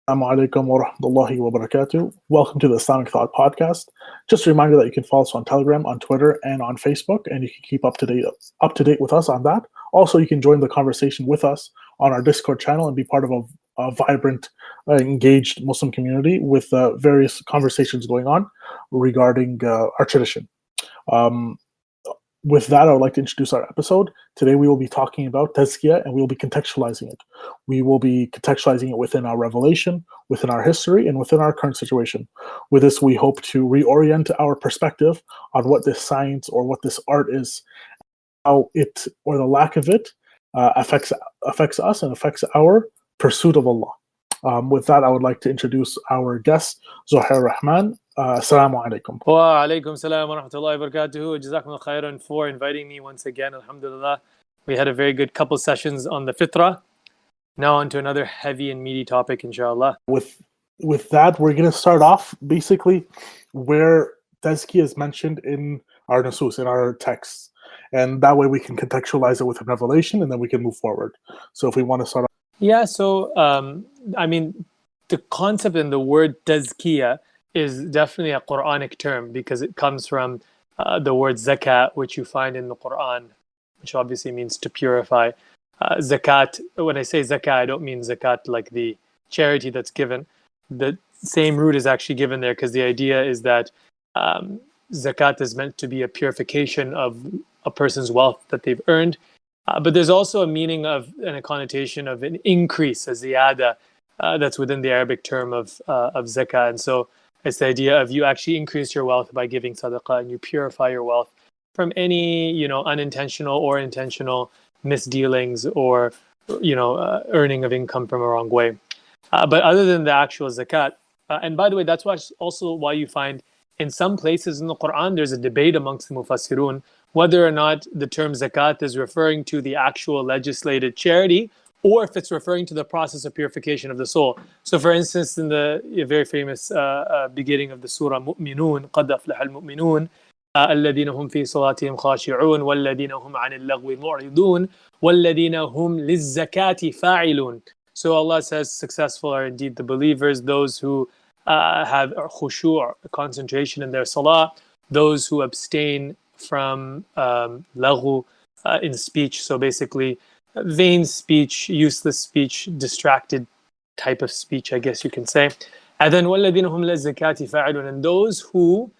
Assalamu alaikum wa rahmatullahi wa barakatuh. Welcome to the Islamic Thought Podcast. Just a reminder that you can follow us on Telegram, on Twitter, and on Facebook, and you can keep up to date with us on that. Also, you can join the conversation with us on our Discord channel and be part of a vibrant, engaged Muslim community with various conversations going on regarding our tradition. With that, I would like to introduce our episode. Today we will be talking about Tazkiyah, and we will be contextualizing it. We will be contextualizing it within our revelation, within our history, and within our current situation. With this, we hope to reorient our perspective on what this science or what this art is, how it or the lack of it affects us and affects our pursuit of Allah. With that, I would like to introduce our guest, Zohair Rahman. Assalamu alaikum. Wa alaikum salam wa rahmatullahi wa barakatuhu. Jazakumullah khairan for inviting me once again. Alhamdulillah. We had a very good couple sessions on the fitrah. Now on to another heavy and meaty topic, inshallah. With that, we're going to start off basically where Tazkiyah is mentioned in our nusus, in our texts. And that way we can contextualize it with a revelation, and then we can move forward. So if we want to start off. Yeah, so, the concept and the word Tazkiyah is definitely a Quranic term because it comes from the word zakat, which you find in the Qur'an, which obviously means to purify. Zakat, when I say zakat, I don't mean zakat like the charity that's given. The same root is actually given there because the idea is that zakat is meant to be a purification of a person's wealth that they've earned. But there's also a meaning of and a connotation of an increase, as ziyada, that's within the Arabic term of zakat. And so it's the idea of you actually increase your wealth by giving sadaqah, and you purify your wealth from any, unintentional or intentional misdealings or, earning of income from a wrong way. But other than the actual zakat, and by the way, that's also why you find in some places in the Qur'an, there's a debate amongst the mufassirun whether or not the term zakat is referring to the actual legislated charity or if it's referring to the process of purification of the soul. So for instance, in the very famous beginning of the surah Mu'minun, قَدْ أَفْلَحَ الْمُؤْمِنُونَ الَّذِينَ هُمْ فِي صَلَاتِهِمْ خَاشِعُونَ وَالَّذِينَ هُمْ عَنِ اللَّغْوِ مُعْرِضُونَ وَالَّذِينَ هُمْ لِلزَّكَاةِ فَاعِلُونَ. So Allah says, successful are indeed the believers, those who have khushu', concentration in their salah, those who abstain from laghu in speech. So basically, vain speech, useless speech, distracted type of speech, I guess you can say. And then وَالَّذِينَ هُمْ لِلزَّكَاةِ فَاعِلُونَ, and those who,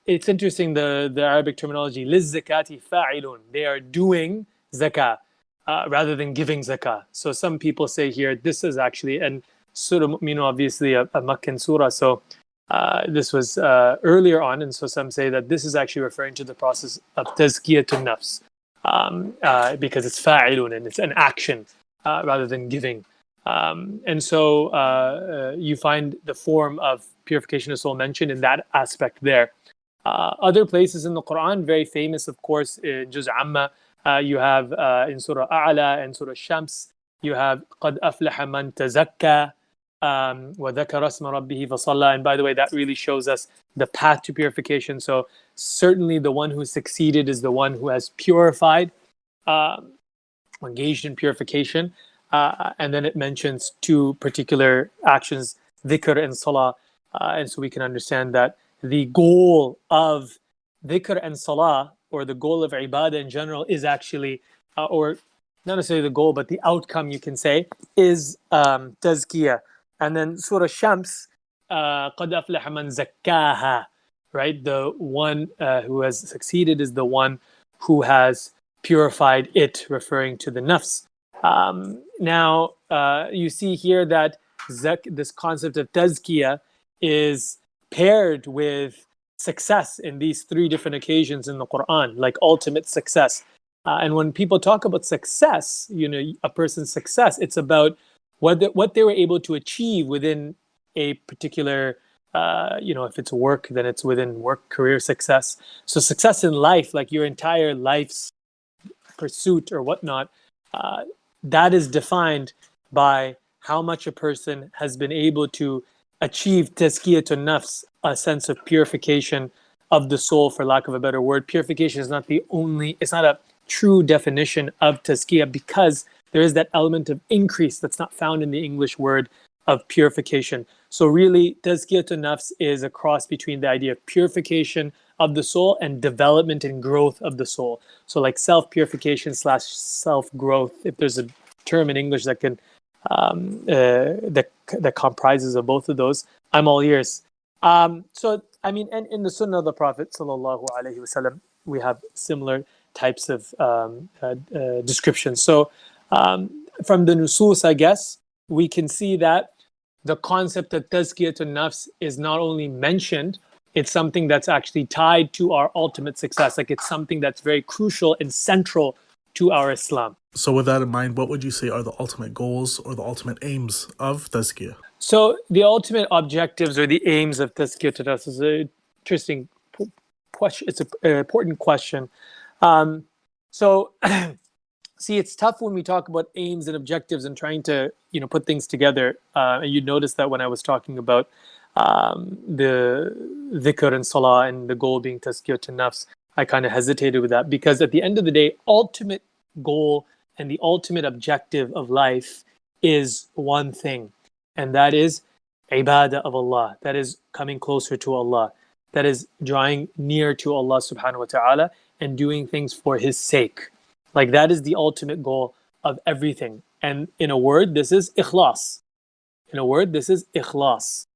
it's interesting the Arabic terminology, لِلزَّكَاةِ فَاعِلُونَ, they are doing zakah rather than giving zakah. So some people say here, this is actually, and Surah Mu'minun, obviously a Makkan surah, so this was earlier on, and so some say that this is actually referring to the process of tazkiyatun nafs. Because it's fa'ilun and it's an action rather than giving. And so you find the form of purification of soul mentioned in that aspect there. Other places in the Quran, very famous, of course, in Juz' Amma, you have in Surah A'la and Surah Shams, you have قَدْ أَفْلَحَ مَنْ تَزَكَّى وَذَكَرَ اسْمَ رَبِّهِ فَصَلَّى. And by the way, that really shows us the path to purification. So certainly the one who succeeded is the one who has purified, engaged in purification. And then it mentions two particular actions, dhikr and salah. And so we can understand that the goal of dhikr and salah, or the goal of ibadah in general, is actually, or not necessarily the goal, but the outcome, you can say, is tazkiyah. And then Surah Shams, قَدْ أَفْلَحَ مَنْ زَكَّاهَا, right? The one who has succeeded is the one who has purified it, referring to the nafs. Now, you see here that this concept of tazkiyah is paired with success in these three different occasions in the Qur'an, like ultimate success. And when people talk about success, a person's success, it's about what they were able to achieve within a particular, if it's work, then it's within work, career success. So success in life, like your entire life's pursuit or whatnot, that is defined by how much a person has been able to achieve tazkiyatun nafs, a sense of purification of the soul, for lack of a better word. Purification is not it's not a true definition of tazkiyah, because there is that element of increase that's not found in the English word of purification. So really, tazkiyatun nafs is a cross between the idea of purification of the soul and development and growth of the soul. So like self-purification / self-growth, if there's a term in English that can that comprises of both of those, I'm all ears. So I mean, and in the Sunnah of the Prophet sallallahu alaihi wasallam, we have similar types of descriptions. So from the nusus, I guess we can see that the concept of tazkiyatun nafs is not only mentioned, it's something that's actually tied to our ultimate success. Like it's something that's very crucial and central to our Islam. So with that in mind, what would you say are the ultimate goals or the ultimate aims of tazkiyah? So the ultimate objectives or the aims of tazkiyatun nafs is an interesting question. It's an important question. So see, it's tough when we talk about aims and objectives and trying to, put things together. And you notice that when I was talking about the dhikr and salah and the goal being tazkiyatun nafs, I kind of hesitated with that because at the end of the day, ultimate goal and the ultimate objective of life is one thing, and that is ibadah of Allah. That is coming closer to Allah. That is drawing near to Allah subhanahu wa ta'ala and doing things for His sake. Like that is the ultimate goal of everything. And in a word, this is ikhlas. In a word, this is ikhlas.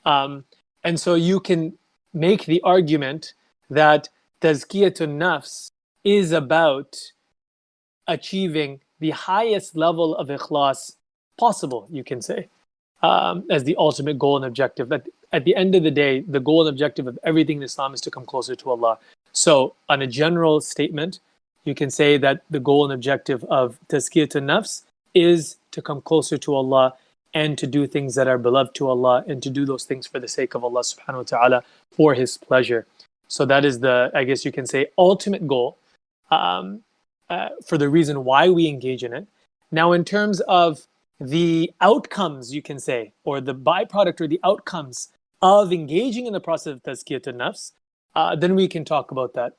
And so you can make the argument that tazkiyatun nafs is about achieving the highest level of ikhlas possible, you can say, as the ultimate goal and objective. But at the end of the day, the goal and objective of everything in Islam is to come closer to Allah. So on a general statement, you can say that the goal and objective of tazkiyatun nafs is to come closer to Allah and to do things that are beloved to Allah and to do those things for the sake of Allah subhanahu wa ta'ala for His pleasure. So that is the, I guess you can say, ultimate goal for the reason why we engage in it. Now, in terms of the outcomes, you can say, or the byproduct or the outcomes of engaging in the process of tazkiyatun nafs, then we can talk about that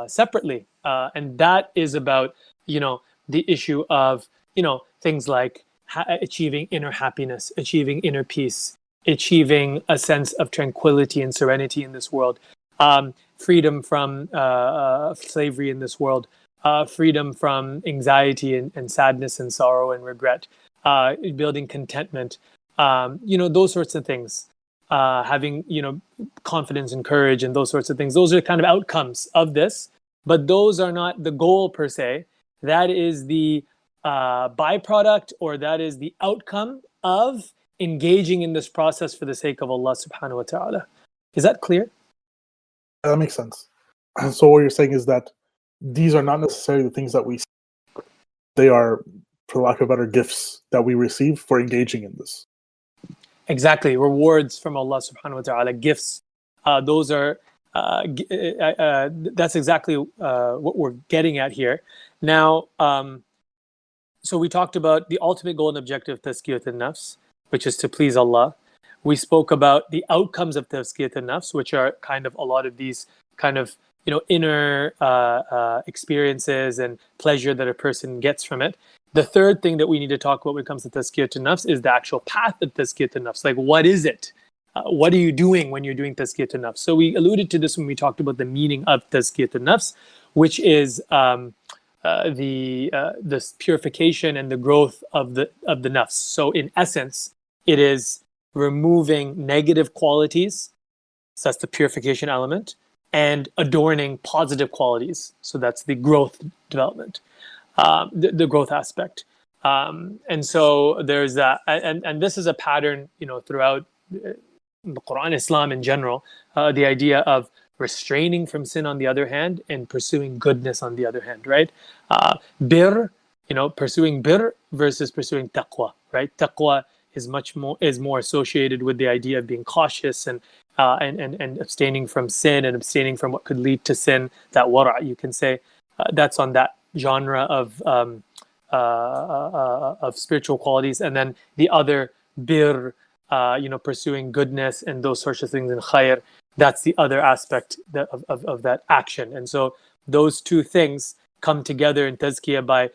separately. And that is about, the issue of, things like achieving inner happiness, achieving inner peace, achieving a sense of tranquility and serenity in this world, freedom from slavery in this world, freedom from anxiety and sadness and sorrow and regret, building contentment, those sorts of things, having, confidence and courage and those sorts of things. Those are kind of outcomes of this, but those are not the goal per se. That is the byproduct, or that is the outcome of engaging in this process for the sake of Allah subhanahu wa ta'ala. Is that clear? That makes sense. So what you're saying is that these are not necessarily the things that we see. They are, for lack of better, gifts that we receive for engaging in this. Exactly. Rewards from Allah subhanahu wa ta'ala, gifts. Those are, that's exactly what we're getting at here. Now, so we talked about the ultimate goal and objective of tazkiyatun nafs, which is to please Allah. We spoke about the outcomes of tazkiyatun nafs, which are kind of a lot of these kind of, inner experiences and pleasure that a person gets from it. The third thing that we need to talk about when it comes to tazkiyatun nafs is the actual path of tazkiyatun nafs. Like, what is it? What are you doing when you're doing tazkiyatun nafs? So we alluded to this when we talked about the meaning of tazkiyatun nafs, which is the purification and the growth of the nafs. So in essence, it is removing negative qualities. So that's the purification element, and adorning positive qualities. So that's the growth development, the growth aspect. And so there's that, and this is a pattern, throughout the Qur'an, Islam in general, the idea of restraining from sin on the other hand and pursuing goodness on the other hand, right? Pursuing bir versus pursuing taqwa, right? Taqwa is more associated with the idea of being cautious and abstaining from sin and abstaining from what could lead to sin. That wara', you can say, that's on that genre of spiritual qualities. And then the other bir, pursuing goodness and those sorts of things in khair, that's the other aspect of that action. And so those two things come together in tazkiyah by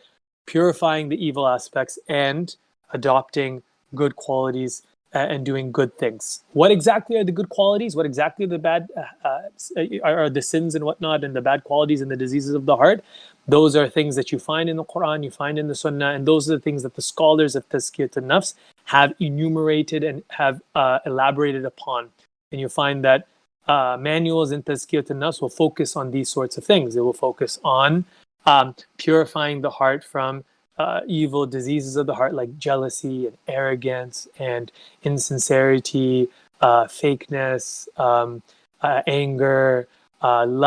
purifying the evil aspects and adopting good qualities and doing good things. What exactly are the good qualities? What exactly are the bad are the sins and whatnot, and the bad qualities and the diseases of the heart? Those are things that you find in the Qur'an, you find in the Sunnah, and those are the things that the scholars of Tazkiyat al-Nafs have enumerated and have elaborated upon. And you find that manuals in Tazkiyat al-Nafs will focus on these sorts of things. They will focus on purifying the heart from evil diseases of the heart, like jealousy and arrogance and insincerity, fakeness, anger,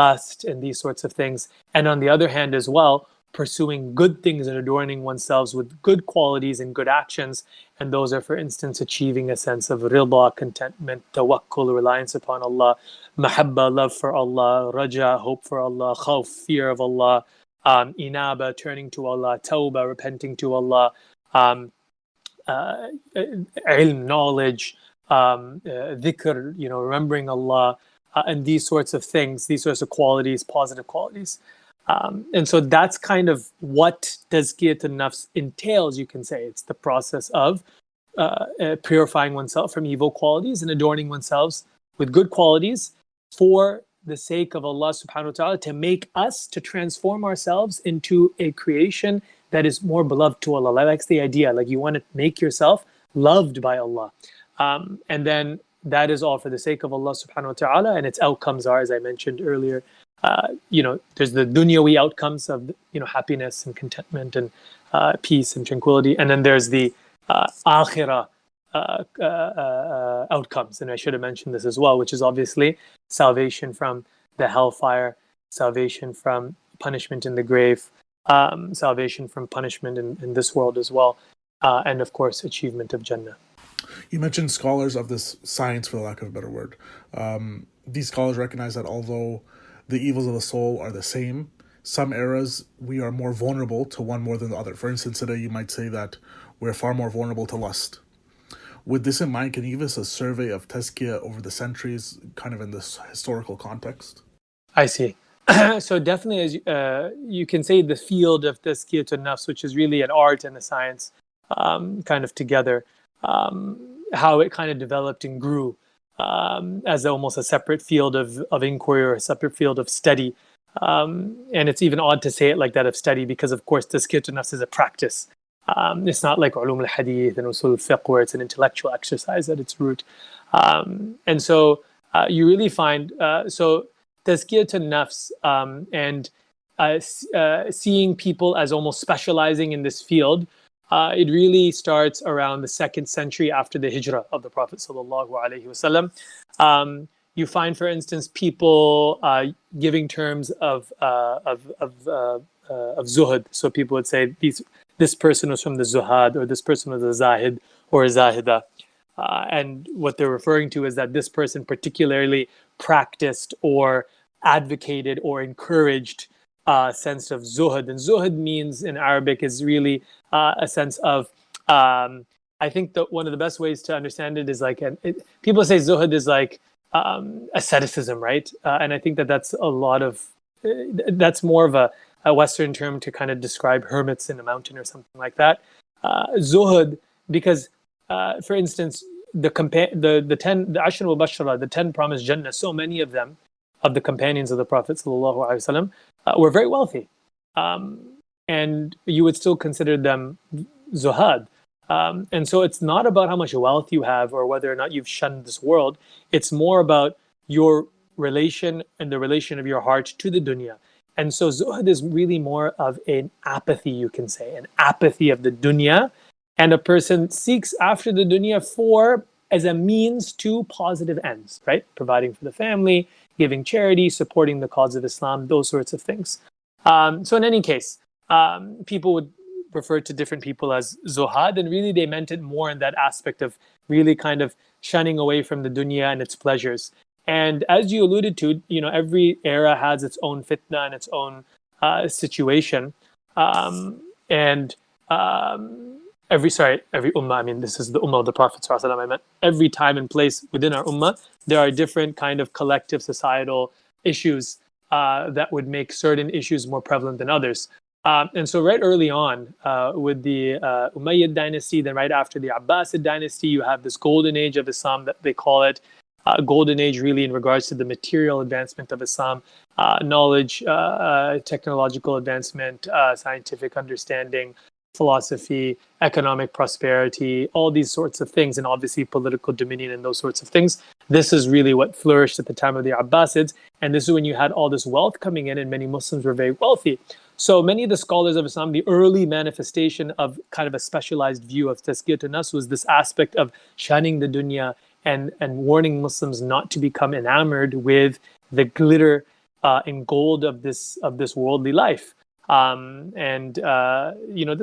lust, and these sorts of things. And on the other hand as well, pursuing good things and adorning oneself with good qualities and good actions. And those are, for instance, achieving a sense of rida, contentment, tawakkul, reliance upon Allah, mahabba, love for Allah, raja, hope for Allah, khawf, fear of Allah, inaba, turning to Allah, tawbah, repenting to Allah, ilm, knowledge, dhikr, remembering Allah, and these sorts of things, these sorts of qualities, positive qualities. And so that's kind of what Tazkiyat al-Nafs entails, you can say. It's the process of purifying oneself from evil qualities and adorning oneself with good qualities for the sake of Allah subhanahu wa ta'ala, to make us, to transform ourselves into a creation that is more beloved to Allah. That's the idea. Like, you want to make yourself loved by Allah. And then that is all for the sake of Allah subhanahu wa ta'ala, and its outcomes are, as I mentioned earlier, there's the dunyawi outcomes of happiness and contentment and peace and tranquility, and then there's the akhirah outcomes. And I should have mentioned this as well, which is obviously salvation from the hellfire, salvation from punishment in the grave, salvation from punishment in this world as well, and of course achievement of Jannah. You mentioned scholars of this science, for the lack of a better word. These scholars recognize that although the evils of the soul are the same, some eras we are more vulnerable to one more than the other. For instance, today you might say that we're far more vulnerable to lust. With this in mind, can you give us a survey of Tazkiyah over the centuries, kind of in this historical context? I see. So definitely, as you can say, the field of Tazkiyat al-Nafs, which is really an art and a science kind of together, how it kind of developed and grew as almost a separate field of inquiry or a separate field of study. And it's even odd to say it like that, of study, because of course Tazkiyat al-Nafs is a practice. It's not like ulum al-hadith and usul al-fiqh, where it's an intellectual exercise at its root. And so you really find, so Tazkiyat al-Nafs and seeing people as almost specializing in this field, it really starts around the 2nd century after the hijrah of the Prophet sallallahu alaihi wasallam. You find, for instance, people giving terms of zuhud. So people would say this person was from the zuhad, or this person was a zahid or a zahida. And what they're referring to is that this person particularly practiced or advocated or encouraged a sense of zuhud. And zuhud means in Arabic is really a sense of, I think that one of the best ways to understand it is like, people say zuhud is like asceticism, right? And I think that that's that's more of a Western term to kind of describe hermits in a mountain or something like that. Zuhud, because for instance, the 10 Ashra al-Bashara, the 10 promised Jannah, so many of them, of the companions of the Prophet sallallahu alaihi wasallam, were very wealthy, and you would still consider them zuhad. And so it's not about how much wealth you have or whether or not you've shunned this world. It's more about your relation and the relation of your heart to the dunya. And so zuhud is really more of an apathy, you can say, an apathy of the dunya. And a person seeks after the dunya as a means to positive ends, right? Providing for the family, giving charity, supporting the cause of Islam, those sorts of things. So in any case, people would refer to different people as zuhad, and really they meant it more in that aspect of really kind of shunning away from the dunya and its pleasures. And as you alluded to, every era has its own fitna and its own situation. And every ummah, I mean, this is the ummah of the Prophet ﷺ, I meant every time and place within our ummah, there are different kind of collective societal issues that would make certain issues more prevalent than others. And so right early on, with the Umayyad dynasty, then right after the Abbasid dynasty, you have this golden age of Islam that they call it. Golden age really in regards to the material advancement of Islam, knowledge, technological advancement, scientific understanding, philosophy, economic prosperity, all these sorts of things, and obviously political dominion and those sorts of things. This is really what flourished at the time of the Abbasids. And this is when you had all this wealth coming in and many Muslims were very wealthy. So many of the scholars of Islam, the early manifestation of kind of a specialized view of Tazkiyah nafs was this aspect of shunning the dunya and warning Muslims not to become enamored with the glitter and gold of this worldly life. This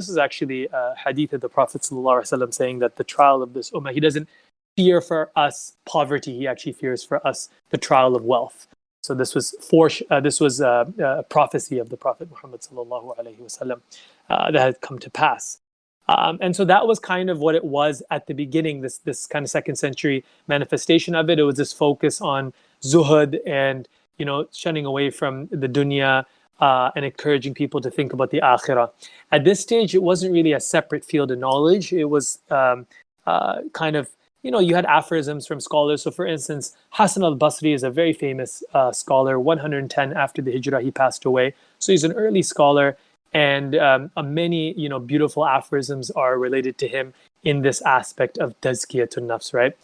is actually a hadith of the Prophet ﷺ saying that the trial of this ummah, he doesn't fear for us poverty, he actually fears for us the trial of wealth. So this was a prophecy of the Prophet Muhammad ﷺ that had come to pass. And so that was kind of what it was at the beginning, this kind of second century manifestation of it. It was this focus on zuhud and, shunning away from the dunya, and encouraging people to think about the akhirah. At this stage, it wasn't really a separate field of knowledge. It was kind of, you had aphorisms from scholars. So for instance, Hassan al-Basri is a very famous scholar, 110 after the Hijrah, he passed away. So he's an early scholar, and many, beautiful aphorisms are related to him in this aspect of tazkiyatun nafs, right?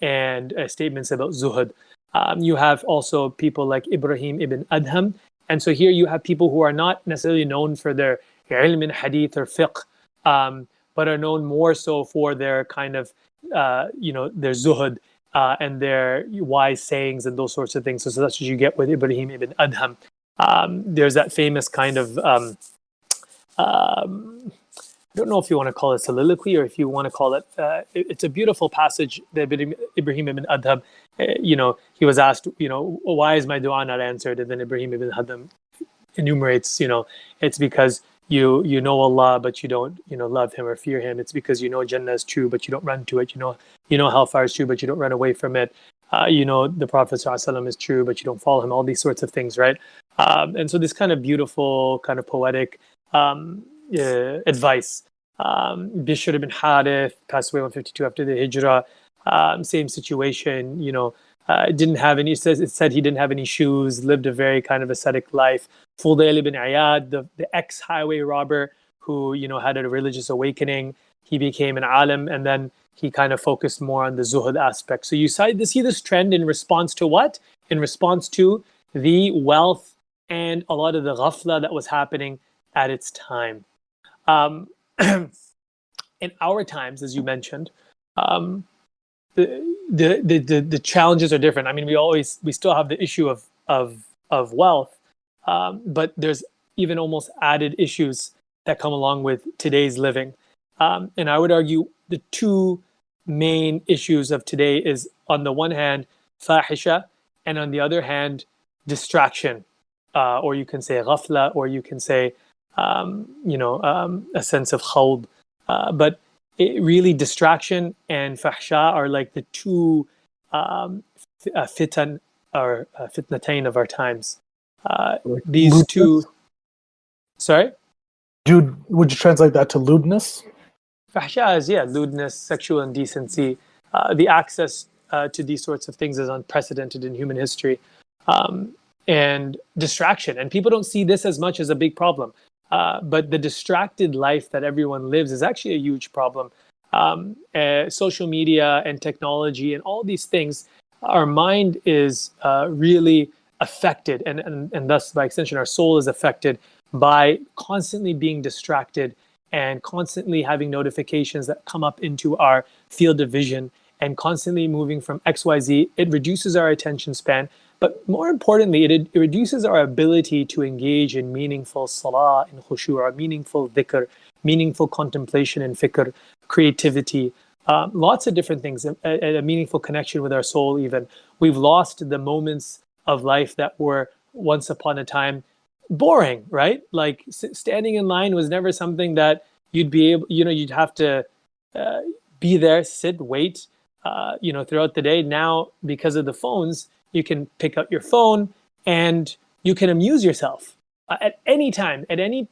And statements about zuhud. You have also people like Ibrahim ibn Adham. And so here you have people who are not necessarily known for their ilm in hadith or fiqh, but are known more so for their kind of, their zuhud and their wise sayings and those sorts of things. So that's what you get with Ibrahim ibn Adham. There's that famous kind of, I don't know if you want to call it soliloquy or if you want to call it, it's a beautiful passage that Ibrahim ibn Adham, he was asked, why is my dua not answered? And then Ibrahim ibn Adham enumerates, it's because you know Allah, but you don't, love him or fear him. It's because Jannah is true, but you don't run to it. Hellfire is true, but you don't run away from it. The Prophet ﷺ is true, but you don't follow him. All these sorts of things, right? And so this kind of beautiful, kind of poetic advice. Bishr ibn Harith passed away 152 after the Hijrah. Same situation, didn't have any, it said he didn't have any shoes, lived a very kind of ascetic life. Fudail ibn Iyad, the ex-highway robber who, had a religious awakening, he became an alim, and then he kind of focused more on the zuhud aspect. So you see this trend in response to what? In response to the wealth and a lot of the ghafla that was happening at its time. In our times, as you mentioned, the challenges are different. I mean, we still have the issue of wealth, but there's even almost added issues that come along with today's living. And I would argue the two main issues of today is, on the one hand, fahisha, and on the other hand, distraction, or you can say ghafla, or you can say a sense of khawd. But really, distraction and fahsha are like the two fitan or fitnatain of our times. These Lewdness? two. Sorry? Would you translate that to lewdness? Fahsha is, lewdness, sexual indecency. The access to these sorts of things is unprecedented in human history. And distraction. And people don't see this as much as a big problem. But the distracted life that everyone lives is actually a huge problem. Social media and technology and all these things, our mind is really affected, and thus by extension our soul is affected by constantly being distracted and constantly having notifications that come up into our field of vision and constantly moving from XYZ. It reduces our attention span, but more importantly, it reduces our ability to engage in meaningful salah and khushu', meaningful dhikr, meaningful contemplation and fikr, creativity, lots of different things, a meaningful connection with our soul even. We've lost the moments of life that were once upon a time boring, right? Like standing in line was never something that you'd be able, you'd have to be there, sit, wait, throughout the day. Now, because of the phones, you can pick up your phone and you can amuse yourself. at any time, at any,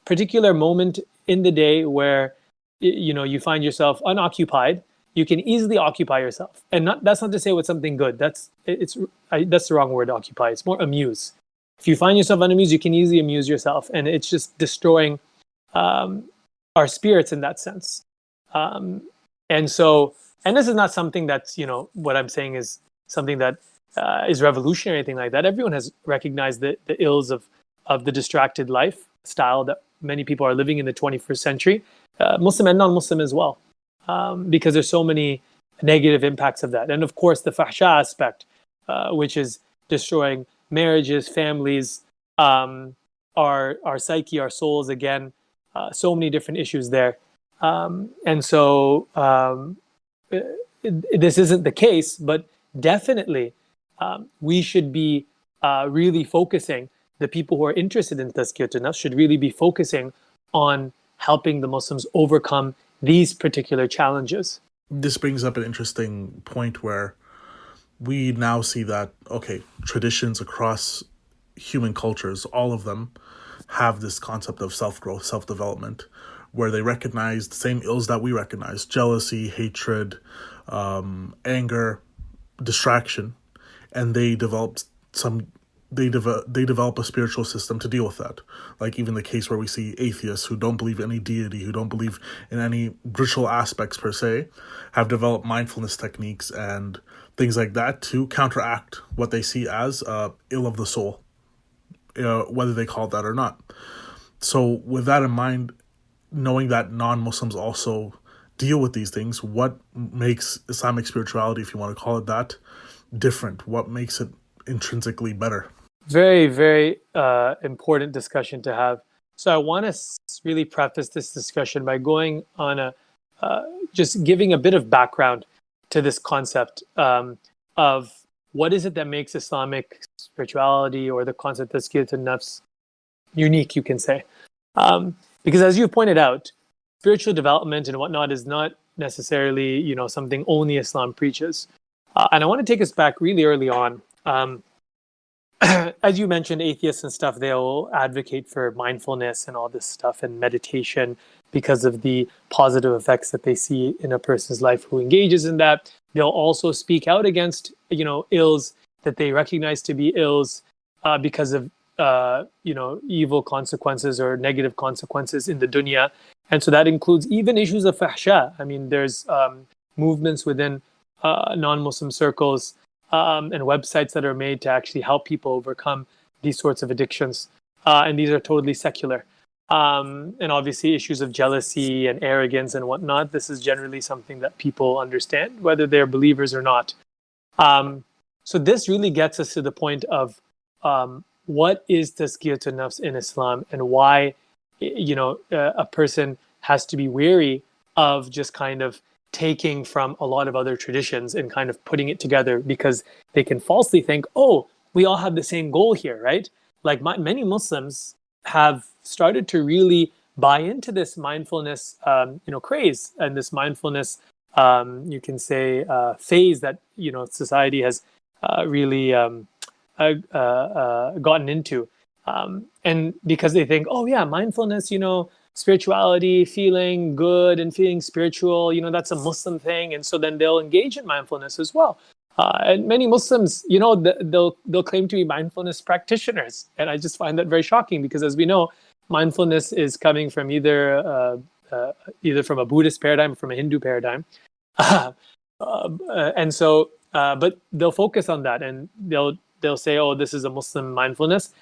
particular moment in the day where, you find yourself unoccupied, you can easily occupy yourself. And that's not to say with something good. That's the wrong word, occupy. It's more amuse. If you find yourself unamused, you can easily amuse yourself. And it's just destroying our spirits in that sense. And this is not something that's, what I'm saying is something that is revolutionary or anything like that. Everyone has recognized the ills of the distracted lifestyle that many people are living in the 21st century, Muslim and non-Muslim as well, because there's so many negative impacts of that. And of course, the fahsha aspect, which is destroying marriages, families, our psyche, our souls, again, so many different issues there. This isn't the case, but definitely we should be really focusing, the people who are interested in Tazkiyah nafs should really be focusing on helping the Muslims overcome these particular challenges. This brings up an interesting point where we now see that, okay, traditions across human cultures, all of them have this concept of self-growth, self-development, where they recognize the same ills that we recognize: jealousy, hatred, anger, distraction, and they develop a spiritual system to deal with that. Like even the case where we see atheists who don't believe in any deity, who don't believe in any ritual aspects per se, have developed mindfulness techniques and things like that to counteract what they see as ill of the soul, whether they call it that or not. So with that in mind, knowing that non-Muslims also deal with these things, what makes Islamic spirituality, if you want to call it that, different? What makes it intrinsically better? Very, very important discussion to have. So I want to really preface this discussion by going on just giving a bit of background to this concept of what is it that makes Islamic spirituality, or the concept of Tazkiyah nafs, unique, you can say. Because as you pointed out, spiritual development and whatnot is not necessarily, something only Islam preaches. And I want to take us back really early on. As you mentioned, atheists and stuff, they'll advocate for mindfulness and all this stuff and meditation because of the positive effects that they see in a person's life who engages in that. They'll also speak out against, ills that they recognize to be ills because of, evil consequences or negative consequences in the dunya. And so that includes even issues of fahsha. I mean, there's movements within non-Muslim circles and websites that are made to actually help people overcome these sorts of addictions. And these are totally secular. And obviously issues of jealousy and arrogance and whatnot, this is generally something that people understand, whether they're believers or not. So this really gets us to the point of what is Tazkiyah nafs in Islam, and why, a person has to be wary of just kind of taking from a lot of other traditions and kind of putting it together, because they can falsely think, oh, we all have the same goal here, right? Like many Muslims have started to really buy into this mindfulness, craze, and this mindfulness, you can say, phase that, society has really gotten into. And because they think, oh yeah, mindfulness, spirituality, feeling good and feeling spiritual, that's a Muslim thing. And so then they'll engage in mindfulness as well. And many Muslims, they'll claim to be mindfulness practitioners. And I just find that very shocking, because as we know, mindfulness is coming from either from a Buddhist paradigm or from a Hindu paradigm. And so, but they'll focus on that, and they'll say, oh, this is a Muslim mindfulness.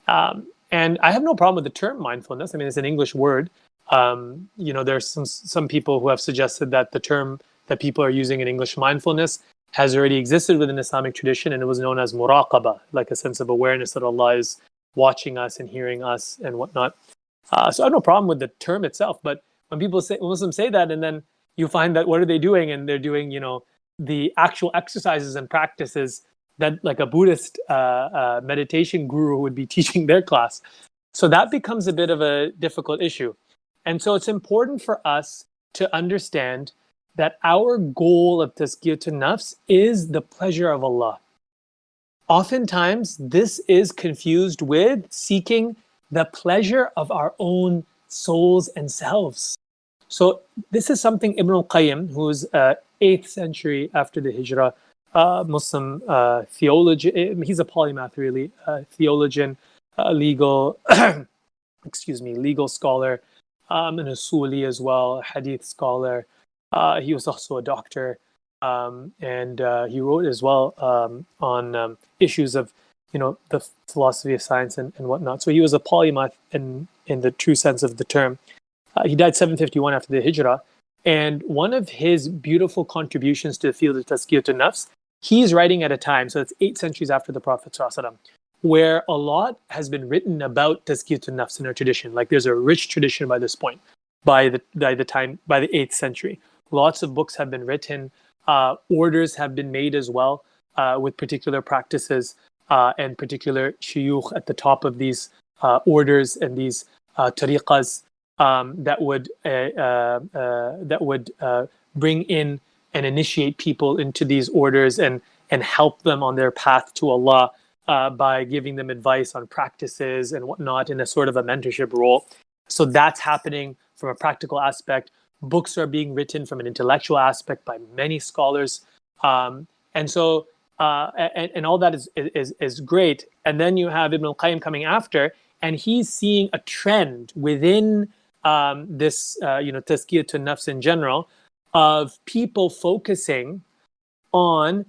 And I have no problem with the term mindfulness. I mean, it's an English word. There's some people who have suggested that the term that people are using in English, mindfulness, has already existed within Islamic tradition, and it was known as muraqabah, like a sense of awareness that Allah is watching us and hearing us and whatnot. So I have no problem with the term itself. But when Muslims say that, and then you find that what are they doing? And they're doing, the actual exercises and practices that like a Buddhist meditation guru would be teaching their class. So that becomes a bit of a difficult issue. And so it's important for us to understand that our goal of Tazkiyah nafs is the pleasure of Allah. oftentimes this is confused with seeking the pleasure of our own souls and selves. So this is something Ibn al-Qayyim, who's 8th century after the Hijrah, Muslim theologian, he's a polymath really, theologian, legal, legal scholar, an usuli as well, hadith scholar. He was also a doctor, and he wrote as well on issues of, the philosophy of science and whatnot. So he was a polymath in the true sense of the term. He died 751 after the Hijrah, and one of his beautiful contributions to the field of Tazkiyah nafs, he's writing at a time, so it's 8 centuries after the Prophet ﷺ, where a lot has been written about Tazkiyah nafs in our tradition. Like there's a rich tradition by this point, by the 8th century. Lots of books have been written, orders have been made as well, with particular practices and particular shuyukh at the top of these orders and these tariqas that would bring in and initiate people into these orders and help them on their path to Allah by giving them advice on practices and whatnot in a sort of a mentorship role. So that's happening from a practical aspect. Books are being written from an intellectual aspect by many scholars, and so and all that is great. And then you have Ibn al-Qayyim coming after, and he's seeing a trend within this Tazkiyah nafs in general, of people focusing on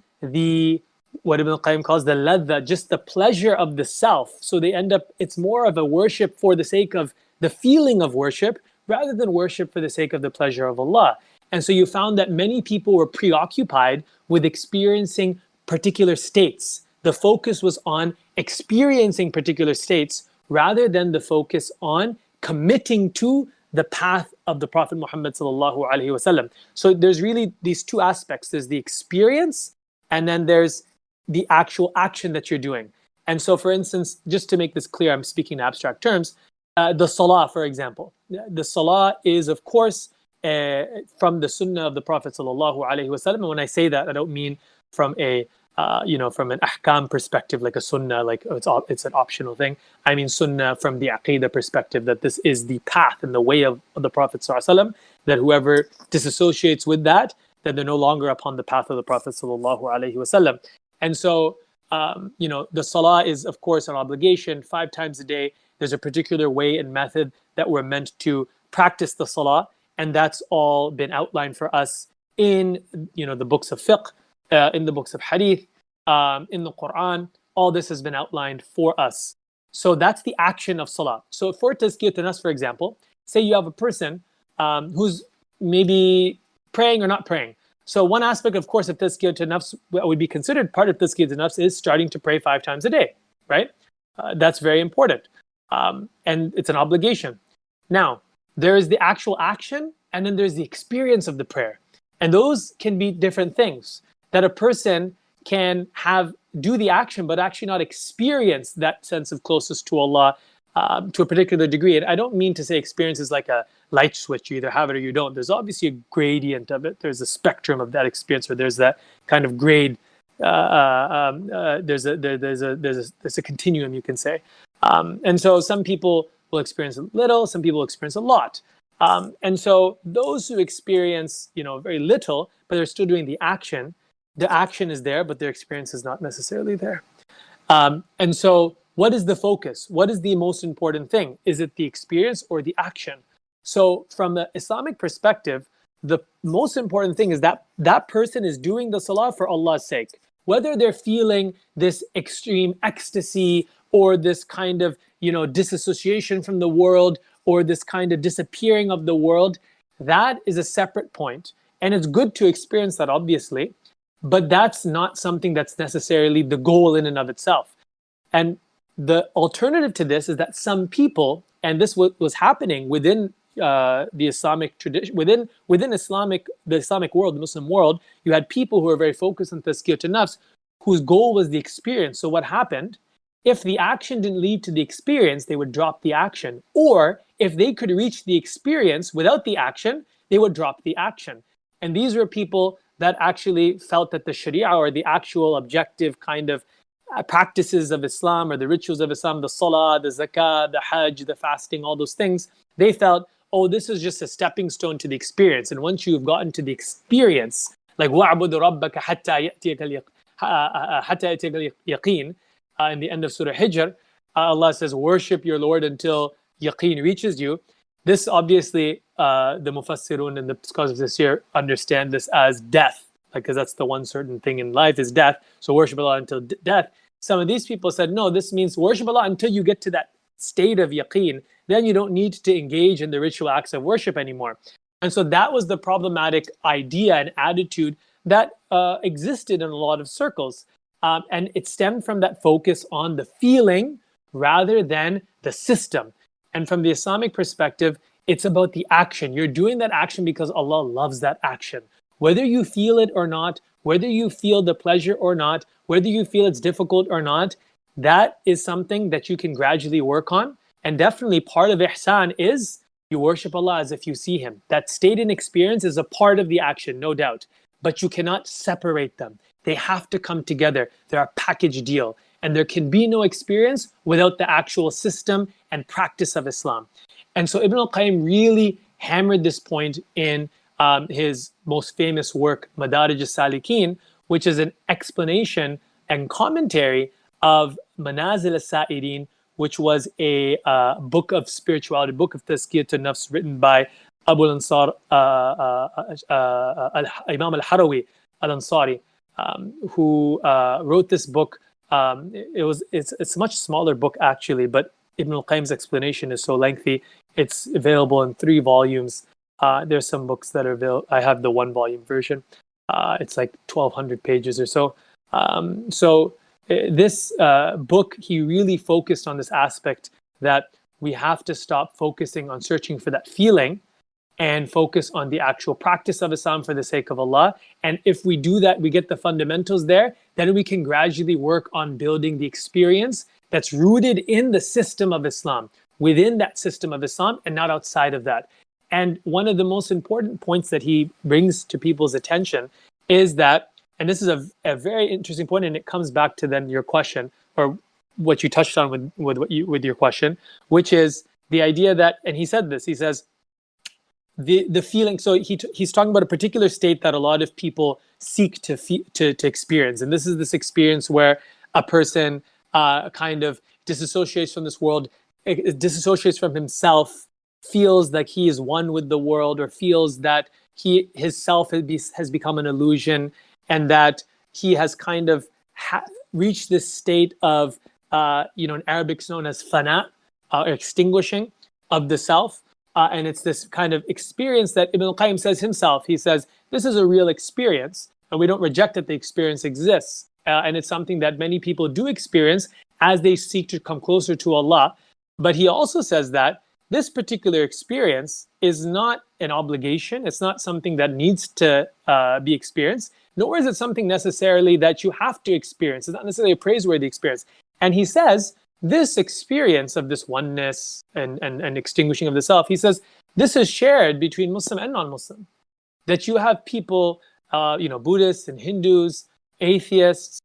what Ibn al-Qayyim calls the ladha, just the pleasure of the self. So they end up, it's more of a worship for the sake of the feeling of worship, rather than worship for the sake of the pleasure of Allah. And so you found that many people were preoccupied with experiencing particular states. The focus was on experiencing particular states rather than the focus on committing to the path of the Prophet Muhammad sallallahu alaihi wasallam. So there's really these two aspects. There's the experience, and then there's the actual action that you're doing. And so, for instance, just to make this clear, I'm speaking in abstract terms. The salah, for example. The salah is, of course, from the sunnah of the Prophet sallallahu alaihi wasallam. And when I say that, I don't mean from a from an ahkam perspective, like a sunnah, like it's an optional thing. I mean sunnah from the aqidah perspective, that this is the path and the way of the Prophet sallallahu alaihi wasallam, that whoever disassociates with that they're no longer upon the path of the Prophet sallallahu alaihi wasallam. And so, the salah is, of course, an obligation 5 times a day. There's a particular way and method that we're meant to practice the salah, and that's all been outlined for us in the books of fiqh, in the books of hadith, in the Qur'an. All this has been outlined for us. So that's the action of salah. So for Tazkiyah nafs, for example, say you have a person who's maybe praying or not praying. So one aspect, of course, of Tazkiyah nafs would be considered part of Tazkiyah nafs is starting to pray 5 times a day, right? That's very important. And it's an obligation. Now, there is the actual action, and then there's the experience of the prayer. And those can be different things. That a person can do the action, but actually not experience that sense of closeness to Allah to a particular degree. And I don't mean to say experience is like a light switch. You either have it or you don't. There's obviously a gradient of it. There's a spectrum of that experience, or there's that kind of grade. There's a continuum, you can say. And so some people will experience a little, some people will experience a lot. And so those who experience, very little, but they're still doing the action is there, but their experience is not necessarily there. And so what is the focus? What is the most important thing? Is it the experience or the action? So from the Islamic perspective, the most important thing is that that person is doing the salah for Allah's sake. Whether they're feeling this extreme ecstasy or this kind of, disassociation from the world, or this kind of disappearing of the world, that is a separate point. And it's good to experience that, obviously, but that's not something that's necessarily the goal in and of itself. And the alternative to this is that some people, and this was happening within the Islamic tradition, within the Islamic world, the Muslim world, you had people who were very focused on Tazkiyah nafs, whose goal was the experience. So what happened? If the action didn't lead to the experience, they would drop the action. Or if they could reach the experience without the action, they would drop the action. And these were people that actually felt that the sharia, or the actual objective kind of practices of Islam or the rituals of Islam, the salah, the zakah, the hajj, the fasting, all those things, they felt, oh, this is just a stepping stone to the experience. And once you've gotten to the experience, like وَاعْبُدْ رَبَّكَ حَتَّى يَأْتِيَكَ الْيَقِينَ, in the end of Surah Hijr, Allah says, worship your Lord until yaqeen reaches you. This obviously, the mufassirun and the scholars of this year understand this as death, because that's the one certain thing in life is death. So worship Allah until death. Some of these people said, no, this means worship Allah until you get to that state of yaqeen. Then you don't need to engage in the ritual acts of worship anymore. And so that was the problematic idea and attitude that existed in a lot of circles. And it stemmed from that focus on the feeling rather than the system. And from the Islamic perspective, it's about the action. You're doing that action because Allah loves that action. Whether you feel it or not, whether you feel the pleasure or not, whether you feel it's difficult or not, that is something that you can gradually work on. And definitely part of ihsan is you worship Allah as if you see Him. That state and experience is a part of the action, no doubt. But you cannot separate them. They have to come together. They're a package deal. And there can be no experience without the actual system and practice of Islam. And so Ibn al-Qayyim really hammered this point in his most famous work, Madarij al-Salikin, which is an explanation and commentary of Manazil al-Sa'irin, which was a book of spirituality, book of Tazkiyah an-Nafs written by Abu al-Ansar, Imam al-Harawi al-Ansari, who wrote this book. It's a much smaller book actually, but Ibn al-Qayyim's explanation is so lengthy. It's available in 3 volumes. There's some books that are available. I have the 1 volume version. It's like 1,200 pages or so. This book, he really focused on this aspect that we have to stop focusing on searching for that feeling and focus on the actual practice of Islam for the sake of Allah. And if we do that, we get the fundamentals there, then we can gradually work on building the experience that's rooted in the system of Islam, within that system of Islam and not outside of that. And one of the most important points that he brings to people's attention is that, and this is a very interesting point, and it comes back to then your question, or what you touched on with your question, which is the idea that, and he said this, he says, the feeling, so he's talking about a particular state that a lot of people seek to experience. And this is this experience where a person kind of disassociates from this world, disassociates from himself, feels like he is one with the world, or feels that his self has become an illusion, and that he has kind of reached this state of, in Arabic it's known as fana, extinguishing of the self. And it's this kind of experience that Ibn al-Qayyim says himself. He says, this is a real experience, and we don't reject that the experience exists. And it's something that many people do experience as they seek to come closer to Allah. But he also says that this particular experience is not an obligation. It's not something that needs to be experienced, nor is it something necessarily that you have to experience. It's not necessarily a praiseworthy experience. And he says, this experience of this oneness and extinguishing of the self, he says, this is shared between Muslim and non-Muslim. That you have people, Buddhists and Hindus, atheists,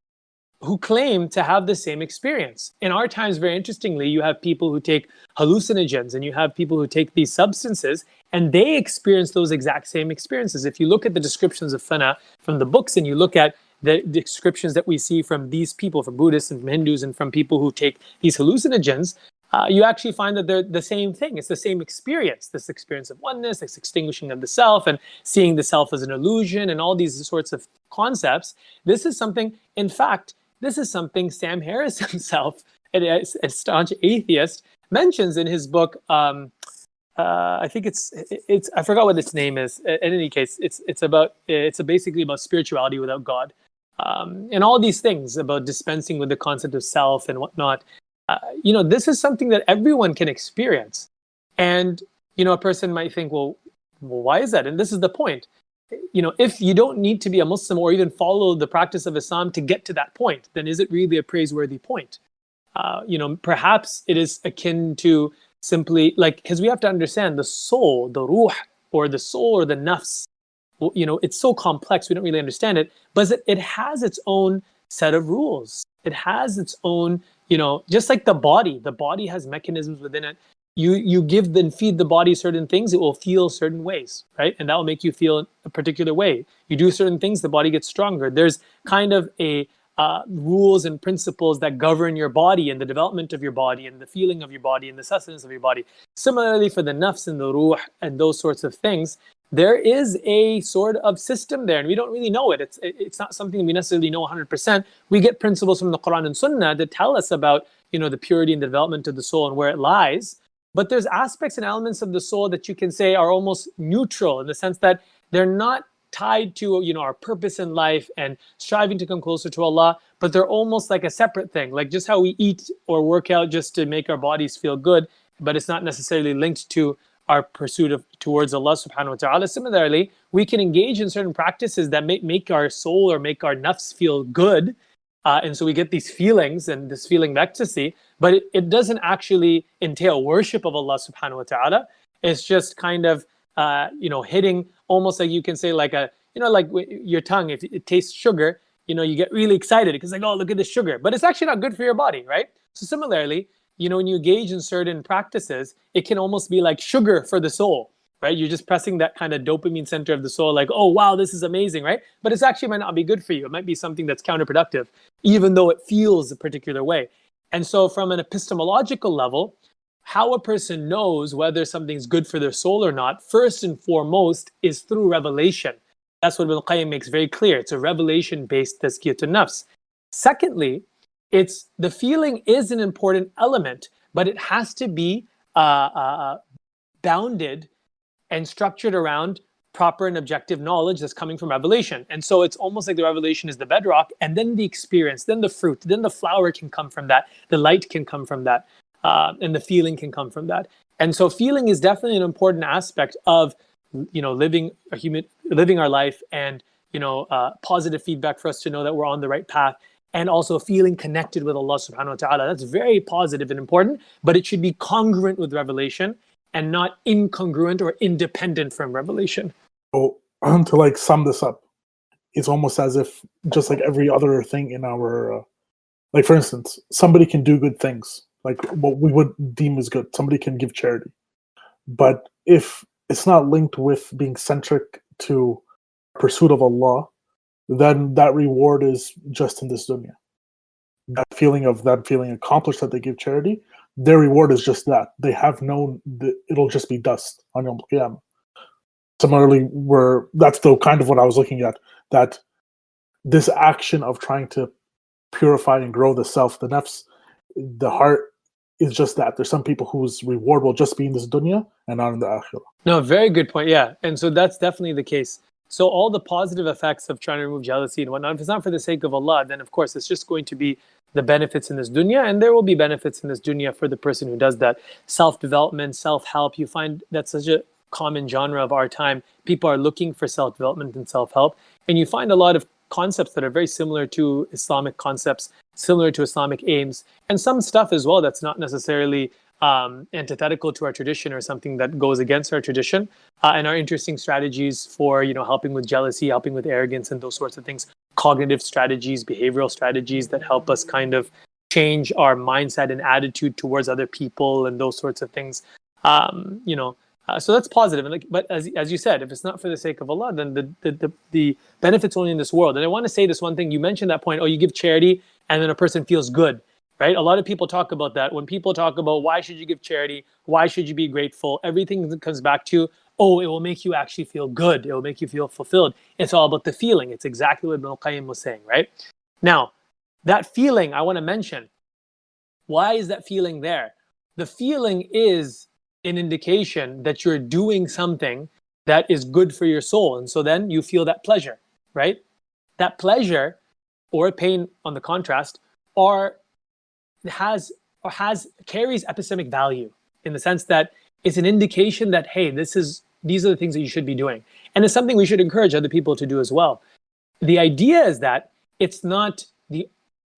who claim to have the same experience. In our times, very interestingly, you have people who take hallucinogens, and you have people who take these substances, and they experience those exact same experiences. If you look at the descriptions of fana from the books, and you look at the descriptions that we see from these people, from Buddhists and from Hindus and from people who take these hallucinogens, you actually find that they're the same thing. It's the same experience, this experience of oneness, this extinguishing of the self, and seeing the self as an illusion, and all these sorts of concepts. This is something, in fact, this is something Sam Harris himself, a staunch atheist, mentions in his book. I think it's I forgot what its name is. In any case, it's basically about spirituality without God. And all these things about dispensing with the concept of self and whatnot. This is something that everyone can experience. And, a person might think, well, why is that? And this is the point. If you don't need to be a Muslim or even follow the practice of Islam to get to that point, then is it really a praiseworthy point? Perhaps it is akin to simply, because we have to understand the soul, the ruh, or the soul, or the nafs. It's so complex, we don't really understand it, but it has its own set of rules. It has its own, just like the body has mechanisms within it. You give and feed the body certain things, it will feel certain ways, right? And that will make you feel a particular way. You do certain things, the body gets stronger. There's kind of a rules and principles that govern your body and the development of your body and the feeling of your body and the sustenance of your body. Similarly, for the nafs and the ruh and those sorts of things, there is a sort of system there, and we don't really know it. It's not something we necessarily know 100%. We get principles from the Qur'an and Sunnah that tell us about, the purity and the development of the soul and where it lies. But there's aspects and elements of the soul that you can say are almost neutral in the sense that they're not tied to, our purpose in life and striving to come closer to Allah, but they're almost like a separate thing, like just how we eat or work out just to make our bodies feel good, but it's not necessarily linked to our pursuit towards Allah subhanahu wa ta'ala. Similarly, we can engage in certain practices that make our soul or make our nafs feel good. And so we get these feelings and this feeling of ecstasy, but it doesn't actually entail worship of Allah subhanahu wa ta'ala. It's just kind of, hitting almost like you can say like like your tongue, if it tastes sugar, you get really excited because like, oh, look at this sugar, but it's actually not good for your body, right? So similarly, when you engage in certain practices, it can almost be like sugar for the soul, right? You're just pressing that kind of dopamine center of the soul, like, oh, wow, this is amazing, right? But it's actually might not be good for you. It might be something that's counterproductive, even though it feels a particular way. And so from an epistemological level, how a person knows whether something's good for their soul or not, first and foremost, is through revelation. That's what Ibn al-Qayyim makes very clear. It's a revelation-based tazkiyatun nafs. Secondly, the feeling is an important element, but it has to be bounded and structured around proper and objective knowledge that's coming from revelation. And so it's almost like the revelation is the bedrock, and then the experience, then the fruit, then the flower can come from that, the light can come from that, and the feeling can come from that. And so feeling is definitely an important aspect of living our life, and positive feedback for us to know that we're on the right path, and also feeling connected with Allah subhanahu wa ta'ala. That's very positive and important, but it should be congruent with revelation and not incongruent or independent from revelation. So to like sum this up, it's almost as if just like every other thing in our, like for instance, somebody can do good things, like what we would deem as good. Somebody can give charity. But if it's not linked with being centric to pursuit of Allah, then that reward is just in this dunya. That feeling accomplished that they give charity, their reward is just that. They have known that it'll just be dust on Yawm al-Qiyamah. Similarly, that's the kind of what I was looking at, that this action of trying to purify and grow the self, the nafs, the heart, is just that. There's some people whose reward will just be in this dunya and not in the akhirah. No, very good point. Yeah. And so that's definitely the case. So all the positive effects of trying to remove jealousy and whatnot, if it's not for the sake of Allah, then of course it's just going to be the benefits in this dunya, and there will be benefits in this dunya for the person who does that. Self-development, self-help, you find that's such a common genre of our time. People are looking for self-development and self-help, and you find a lot of concepts that are very similar to Islamic concepts, similar to Islamic aims, and some stuff as well that's not necessarily antithetical to our tradition or something that goes against our tradition, and are interesting strategies for helping with jealousy, helping with arrogance, and those sorts of things. Cognitive strategies, behavioral strategies that help us kind of change our mindset and attitude towards other people and those sorts of things. So that's positive. And but as you said, if it's not for the sake of Allah, then the benefits only in this world. And I want to say this one thing. You mentioned that point. Oh, you give charity, and then a person feels good. Right? A lot of people talk about that. When people talk about why should you give charity, why should you be grateful, everything comes back to, oh, it will make you actually feel good. It will make you feel fulfilled. It's all about the feeling. It's exactly what Ibn al-Qayyim was saying, right? Now, that feeling I want to mention. Why is that feeling there? The feeling is an indication that you're doing something that is good for your soul. And so then you feel that pleasure, right? That pleasure or pain, on the contrast, carries epistemic value in the sense that it's an indication that, hey, these are the things that you should be doing. And it's something we should encourage other people to do as well. The idea is that it's not the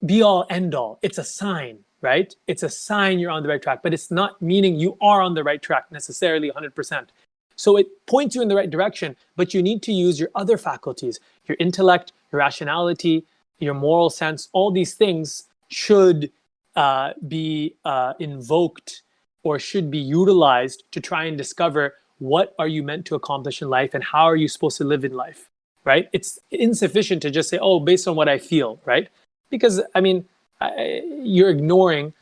be all end all. It's a sign, right? It's a sign you're on the right track, but it's not meaning you are on the right track necessarily 100%. So it points you in the right direction, but you need to use your other faculties, your intellect, your rationality, your moral sense, all these things should be invoked or should be utilized to try and discover what are you meant to accomplish in life and how are you supposed to live in life, right? It's insufficient to just say, oh, based on what I feel, right? Because, I mean, you're ignoring,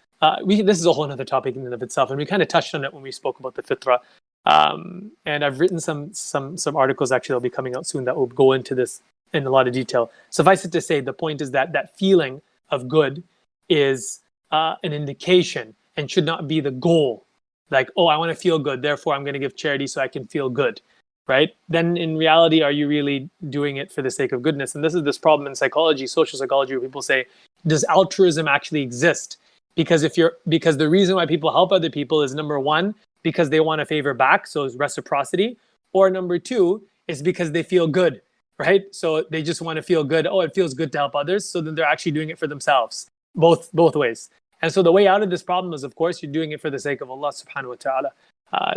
this is a whole other topic in and of itself, and we kind of touched on it when we spoke about the fitrah. And I've written some articles actually that'll be coming out soon that will go into this in a lot of detail. Suffice it to say, the point is that that feeling of good is an indication and should not be the goal. Like, oh, I want to feel good, therefore I'm going to give charity so I can feel good, right? Then in reality, are you really doing it for the sake of goodness? And this is this problem in psychology, social psychology, where people say, does altruism actually exist? Because the reason why people help other people is, number one, because they want a favor back, so it's reciprocity, or number two is because they feel good, right? So they just want to feel good. Oh, it feels good to help others, so then they're actually doing it for themselves. Both ways. And so the way out of this problem is, of course, you're doing it for the sake of Allah subhanahu wa ta'ala.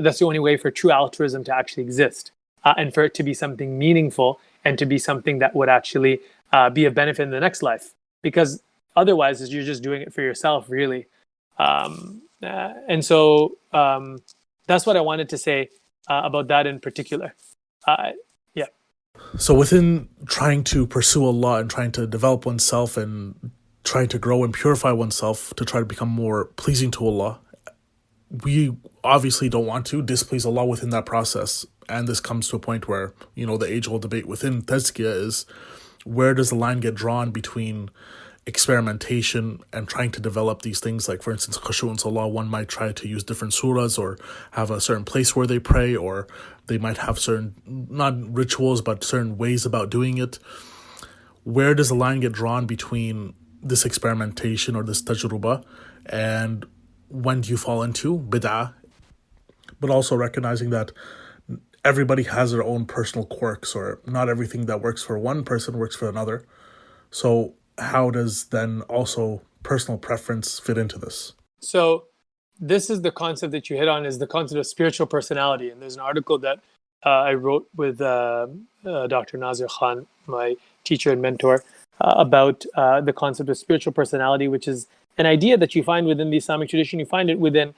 That's the only way for true altruism to actually exist, and for it to be something meaningful and to be something that would actually be of benefit in the next life. Because otherwise, you're just doing it for yourself, really. And so that's what I wanted to say about that in particular. Yeah. So within trying to pursue Allah and trying to develop oneself and trying to grow and purify oneself to try to become more pleasing to Allah, we obviously don't want to displease Allah within that process. And this comes to a point where, the age-old debate within Tazkiyah is, where does the line get drawn between experimentation and trying to develop these things? Like, for instance, khushu in salah, one might try to use different surahs or have a certain place where they pray, or they might have certain, not rituals, but certain ways about doing it. Where does the line get drawn between this experimentation or this tajruba, and when do you fall into bid'ah? But also recognizing that everybody has their own personal quirks, or not everything that works for one person works for another. So how does then also personal preference fit into this? So this is the concept that you hit on, is the concept of spiritual personality. And there's an article that I wrote with Dr. Nazir Khan, my teacher and mentor, about the concept of spiritual personality, which is an idea that you find within the Islamic tradition. You find it within,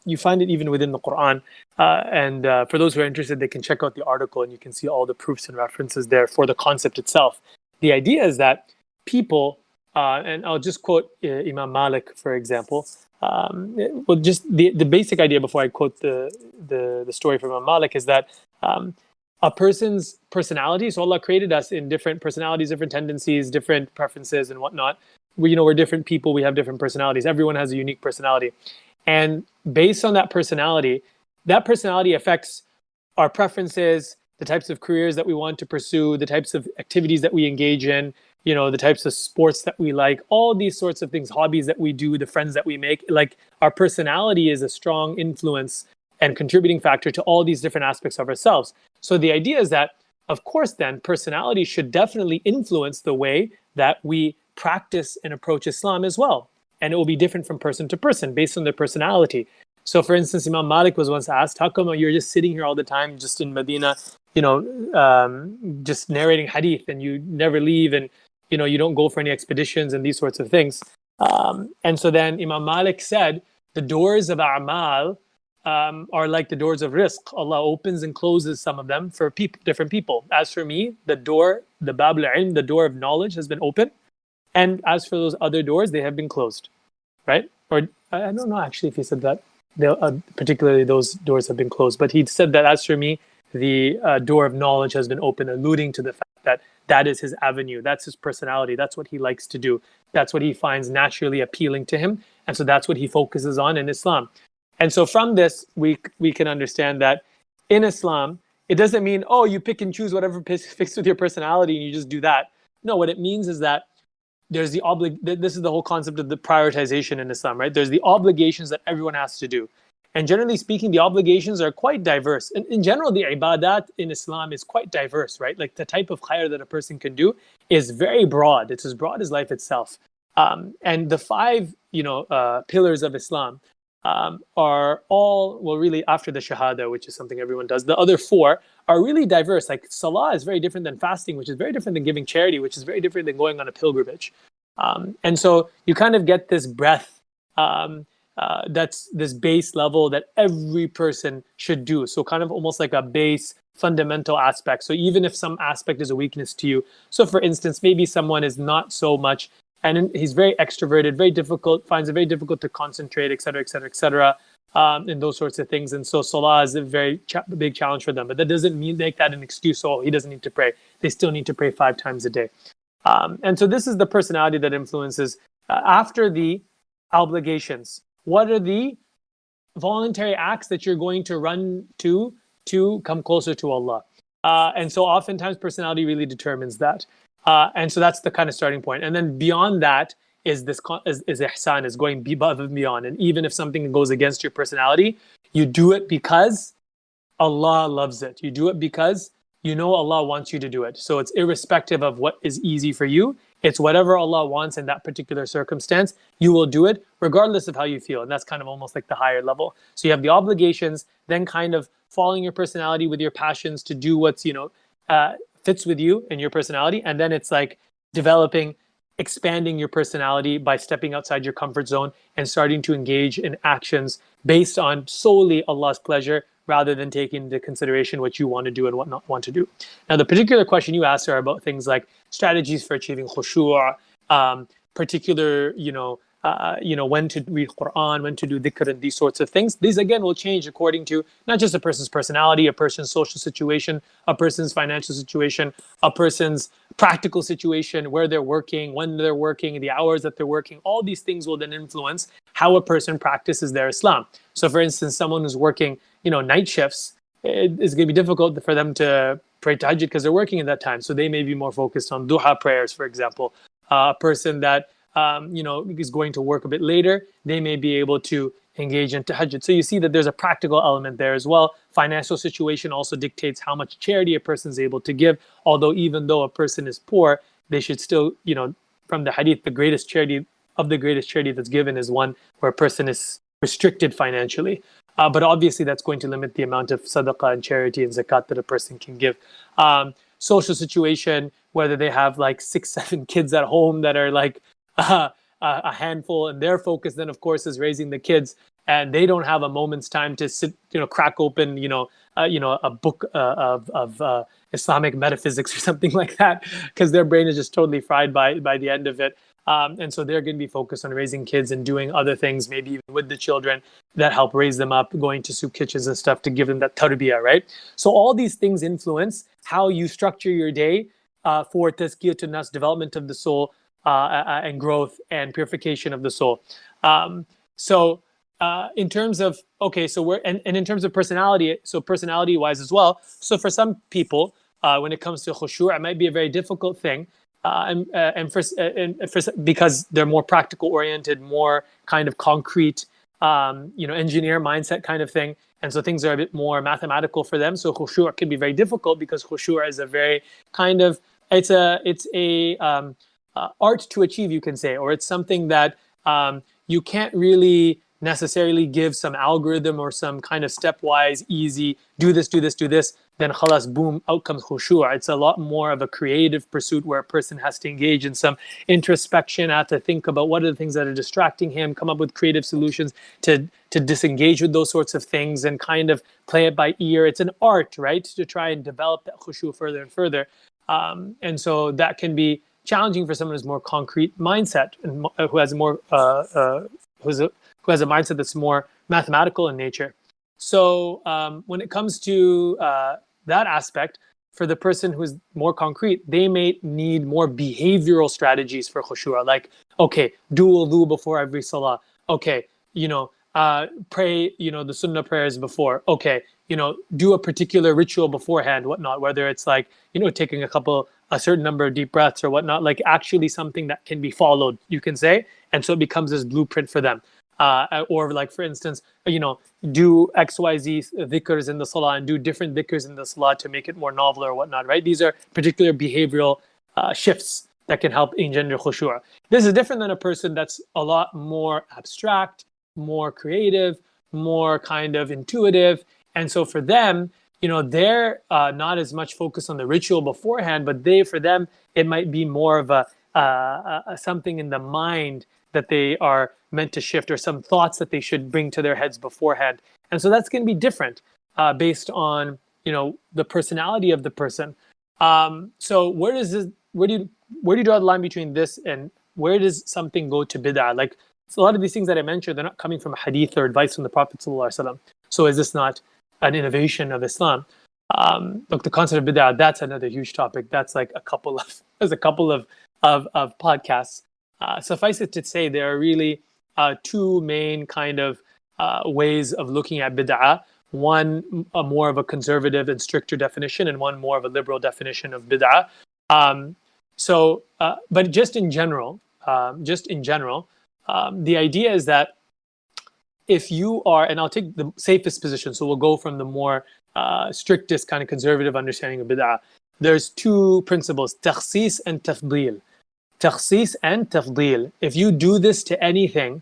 you find it even within the Qur'an. And for those who are interested, they can check out the article and you can see all the proofs and references there for the concept itself. The idea is that people, and I'll just quote Imam Malik, for example. Well, just the basic idea before I quote the story from Imam Malik is that a person's personality, so Allah created us in different personalities, different tendencies, different preferences and whatnot. We're different people, we have different personalities. Everyone has a unique personality. And based on that personality affects our preferences, the types of careers that we want to pursue, the types of activities that we engage in, the types of sports that we like, all these sorts of things, hobbies that we do, the friends that we make. Like, our personality is a strong influence and contributing factor to all these different aspects of ourselves. So the idea is that, of course, then personality should definitely influence the way that we practice and approach Islam as well. And it will be different from person to person based on their personality. So for instance, Imam Malik was once asked, how come you're just sitting here all the time, just in Medina, just narrating hadith, and you never leave, and you don't go for any expeditions and these sorts of things. And so then Imam Malik said, the doors of a'mal are like the doors of rizq. Allah opens and closes some of them for different people. As for me, the bab al-ilm, the door of knowledge, has been open. And as for those other doors, they have been closed, right? Or I don't know actually if he said that, particularly those doors have been closed. But he said that as for me, the door of knowledge has been open, alluding to the fact that that is his avenue. That's his personality. That's what he likes to do. That's what he finds naturally appealing to him. And so that's what he focuses on in Islam. And so from this, we can understand that in Islam, it doesn't mean, oh, you pick and choose whatever fits with your personality and you just do that. No, what it means is that there's this is the whole concept of the prioritization in Islam, right? There's the obligations that everyone has to do. And generally speaking, the obligations are quite diverse. In general, the ibadat in Islam is quite diverse, right? Like, the type of khair that a person can do is very broad. It's as broad as life itself. And the 5, pillars of Islam are all, well, really after the shahada, which is something everyone does. The other 4 are really diverse. Like, salah is very different than fasting, which is very different than giving charity, which is very different than going on a pilgrimage. And so you kind of get this breadth, that's this base level that every person should do. So kind of almost like a base fundamental aspect. So even if some aspect is a weakness to you, so for instance, maybe someone is not so much, and he's very extroverted, very difficult, finds it very difficult to concentrate, et cetera, et cetera, et cetera, and those sorts of things. And so salah is a very big challenge for them. But that doesn't mean make that an excuse. Oh, he doesn't need to pray. They still need to pray 5 times a day. And so this is the personality that influences. After the obligations, what are the voluntary acts that you're going to run to come closer to Allah? And so oftentimes personality really determines that. And so that's the kind of starting point. And then beyond that is this is ihsan, is going above and beyond. And even if something goes against your personality, you do it because Allah loves it. You do it because you know Allah wants you to do it. So it's irrespective of what is easy for you. It's whatever Allah wants in that particular circumstance, you will do it regardless of how you feel. And that's kind of almost like the higher level. So you have the obligations, then kind of following your personality with your passions to do what's, fits with you and your personality. And then it's like developing, expanding your personality by stepping outside your comfort zone and starting to engage in actions based on solely Allah's pleasure, rather than taking into consideration what you want to do and what not want to do. Now, the particular question you asked are about things like strategies for achieving khushu', particular, when to read Qur'an, when to do dhikr, and these sorts of things. These, again, will change according to not just a person's personality, a person's social situation, a person's financial situation, a person's practical situation, where they're working, when they're working, the hours that they're working. All these things will then influence how a person practices their Islam. So, for instance, someone who's working, night shifts, it's going to be difficult for them to pray tahajjud because they're working at that time. So they may be more focused on duha prayers, for example. A person that is going to work a bit later, they may be able to engage in tahajjud. So you see that there's a practical element there as well. Financial situation also dictates how much charity a person is able to give. Although even though a person is poor, they should still, from the hadith, the greatest charity that's given is one where a person is restricted financially. But obviously that's going to limit the amount of sadaqah and charity and zakat that a person can give. Social situation, whether they have like 6, 7 kids at home that are like a handful, and their focus then of course is raising the kids, and they don't have a moment's time to sit, crack open, a book of Islamic metaphysics or something like that, because their brain is just totally fried by the end of it. And so they're going to be focused on raising kids and doing other things, maybe even with the children that help raise them up, going to soup kitchens and stuff to give them that tarbiyah, right? So all these things influence how you structure your day for tazkiyah to nafs, development of the soul, and growth and purification of the soul. In terms of, in terms of personality, so personality-wise as well, so for some people, when it comes to khushu', it might be a very difficult thing. Because they're more practical oriented, more kind of concrete, engineer mindset kind of thing. And so things are a bit more mathematical for them. So khushu' can be very difficult because khushu' is a very kind of, it's a art to achieve, you can say, or it's something that you can't really necessarily give some algorithm or some kind of stepwise, easy, do this, then khalas, boom, out comes khushu'. It's a lot more of a creative pursuit where a person has to engage in some introspection, have to think about what are the things that are distracting him, come up with creative solutions to disengage with those sorts of things and kind of play it by ear. It's an art, right, to try and develop that khushu' further and further. And so that can be challenging for someone who's more concrete mindset and who has more who has a mindset that's more mathematical in nature. So when it comes to that aspect, for the person who's more concrete, they may need more behavioral strategies for khushu', like, okay, do wudu before every salah. Okay, pray, the sunnah prayers before. Okay, do a particular ritual beforehand, whatnot, whether it's like, taking a certain number of deep breaths or whatnot, like actually something that can be followed, you can say. And so it becomes this blueprint for them. Or like, for instance, do XYZ dhikrs in the salah and do different dhikrs in the salah to make it more novel or whatnot, right? These are particular behavioral shifts that can help engender khushu'. This is different than a person that's a lot more abstract, more creative, more kind of intuitive. And so for them, they're not as much focused on the ritual beforehand, but for them, it might be more of a something in the mind that they are meant to shift, or some thoughts that they should bring to their heads beforehand. And so that's going to be different based on the personality of the person. So where does this? Where do you draw the line between this and where does something go to bid'ah? Like, so a lot of these things that I mentioned, they're not coming from a hadith or advice from the Prophet ﷺ. So is this not an innovation of Islam? Look, the concept of bid'ah, that's another huge topic. That's like a couple of podcasts. Suffice it to say, there are really two main kind of ways of looking at bid'ah. One, more of a conservative and stricter definition, and one more of a liberal definition of bid'ah. But just in general, the idea is that if you are, and I'll take the safest position, so we'll go from the more strictest kind of conservative understanding of bid'ah. There's two principles, takhsis and tafdeel. Takhsis and tafdeel. If you do this to anything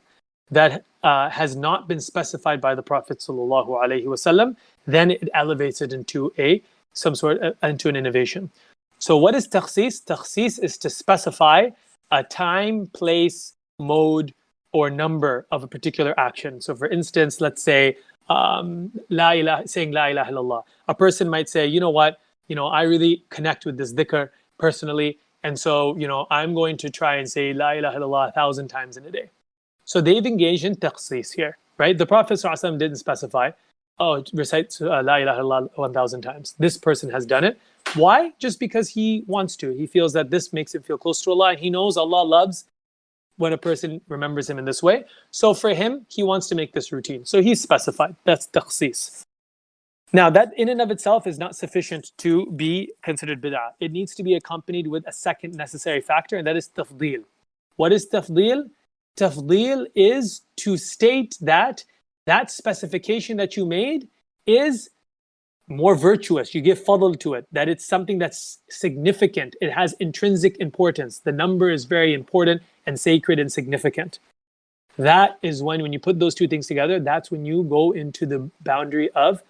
that has not been specified by the Prophet ﷺ, then it elevates it into into an innovation. So what is takhsis? Takhsis is to specify a time, place, mode, or number of a particular action. So for instance, let's say saying la ilaha illallah. A person might say, you know what, I really connect with this dhikr personally, and so I'm going to try and say la ilaha illallah 1,000 times in a day. So they've engaged in takhsis here, right? The Prophet ﷺ didn't specify, recite la ilaha illallah 1,000 times. This person has done it. Why? Just because he wants to. He feels that this makes him feel close to Allah. He knows Allah loves when a person remembers him in this way. So for him, he wants to make this routine. So he's specified. That's takhsis. Now, that in and of itself is not sufficient to be considered bid'ah. It needs to be accompanied with a second necessary factor, and that is tafdeel. What is tafdeel? Tafdeel is to state that that specification that you made is more virtuous. You give fadl to it, that it's something that's significant. It has intrinsic importance. The number is very important and sacred and significant. That is when you put those two things together, that's when you go into the boundary of,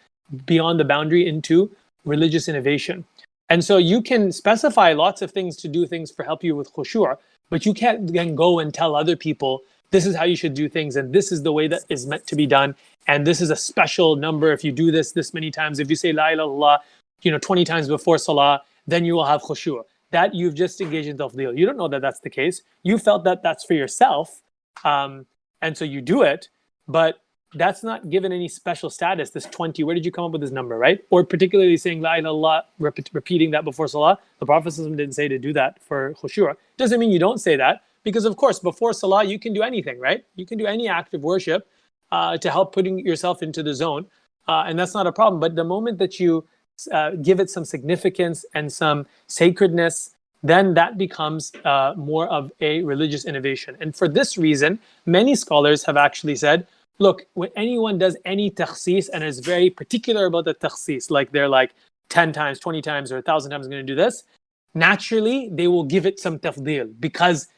beyond the boundary into religious innovation. And so you can specify lots of things to do things for help you with khushu', but you can't then go and tell other people, this is how you should do things, and this is the way that is meant to be done, and this is a special number. If you do this many times, if you say la ilaha illallah 20 times before salah, then you will have khushu'. That you've just engaged in tafdeel. You don't know that that's the case. You felt that that's for yourself, and so you do it, but that's not given any special status. This 20, where did you come up with this number, right? Or particularly saying la ilaha illallah, repeating that before salah. The Prophet didn't say to do that for khushu'. Doesn't mean you don't say that, because of course before salah you can do anything, right? You can do any act of worship to help putting yourself into the zone, and that's not a problem. But the moment that you give it some significance and some sacredness, then that becomes more of a religious innovation. And for this reason, many scholars have actually said, look, when anyone does any takhsis and is very particular about the takhsis, like they're like 10 times, 20 times, or 1,000 times going to do this, naturally they will give it some tafdeel because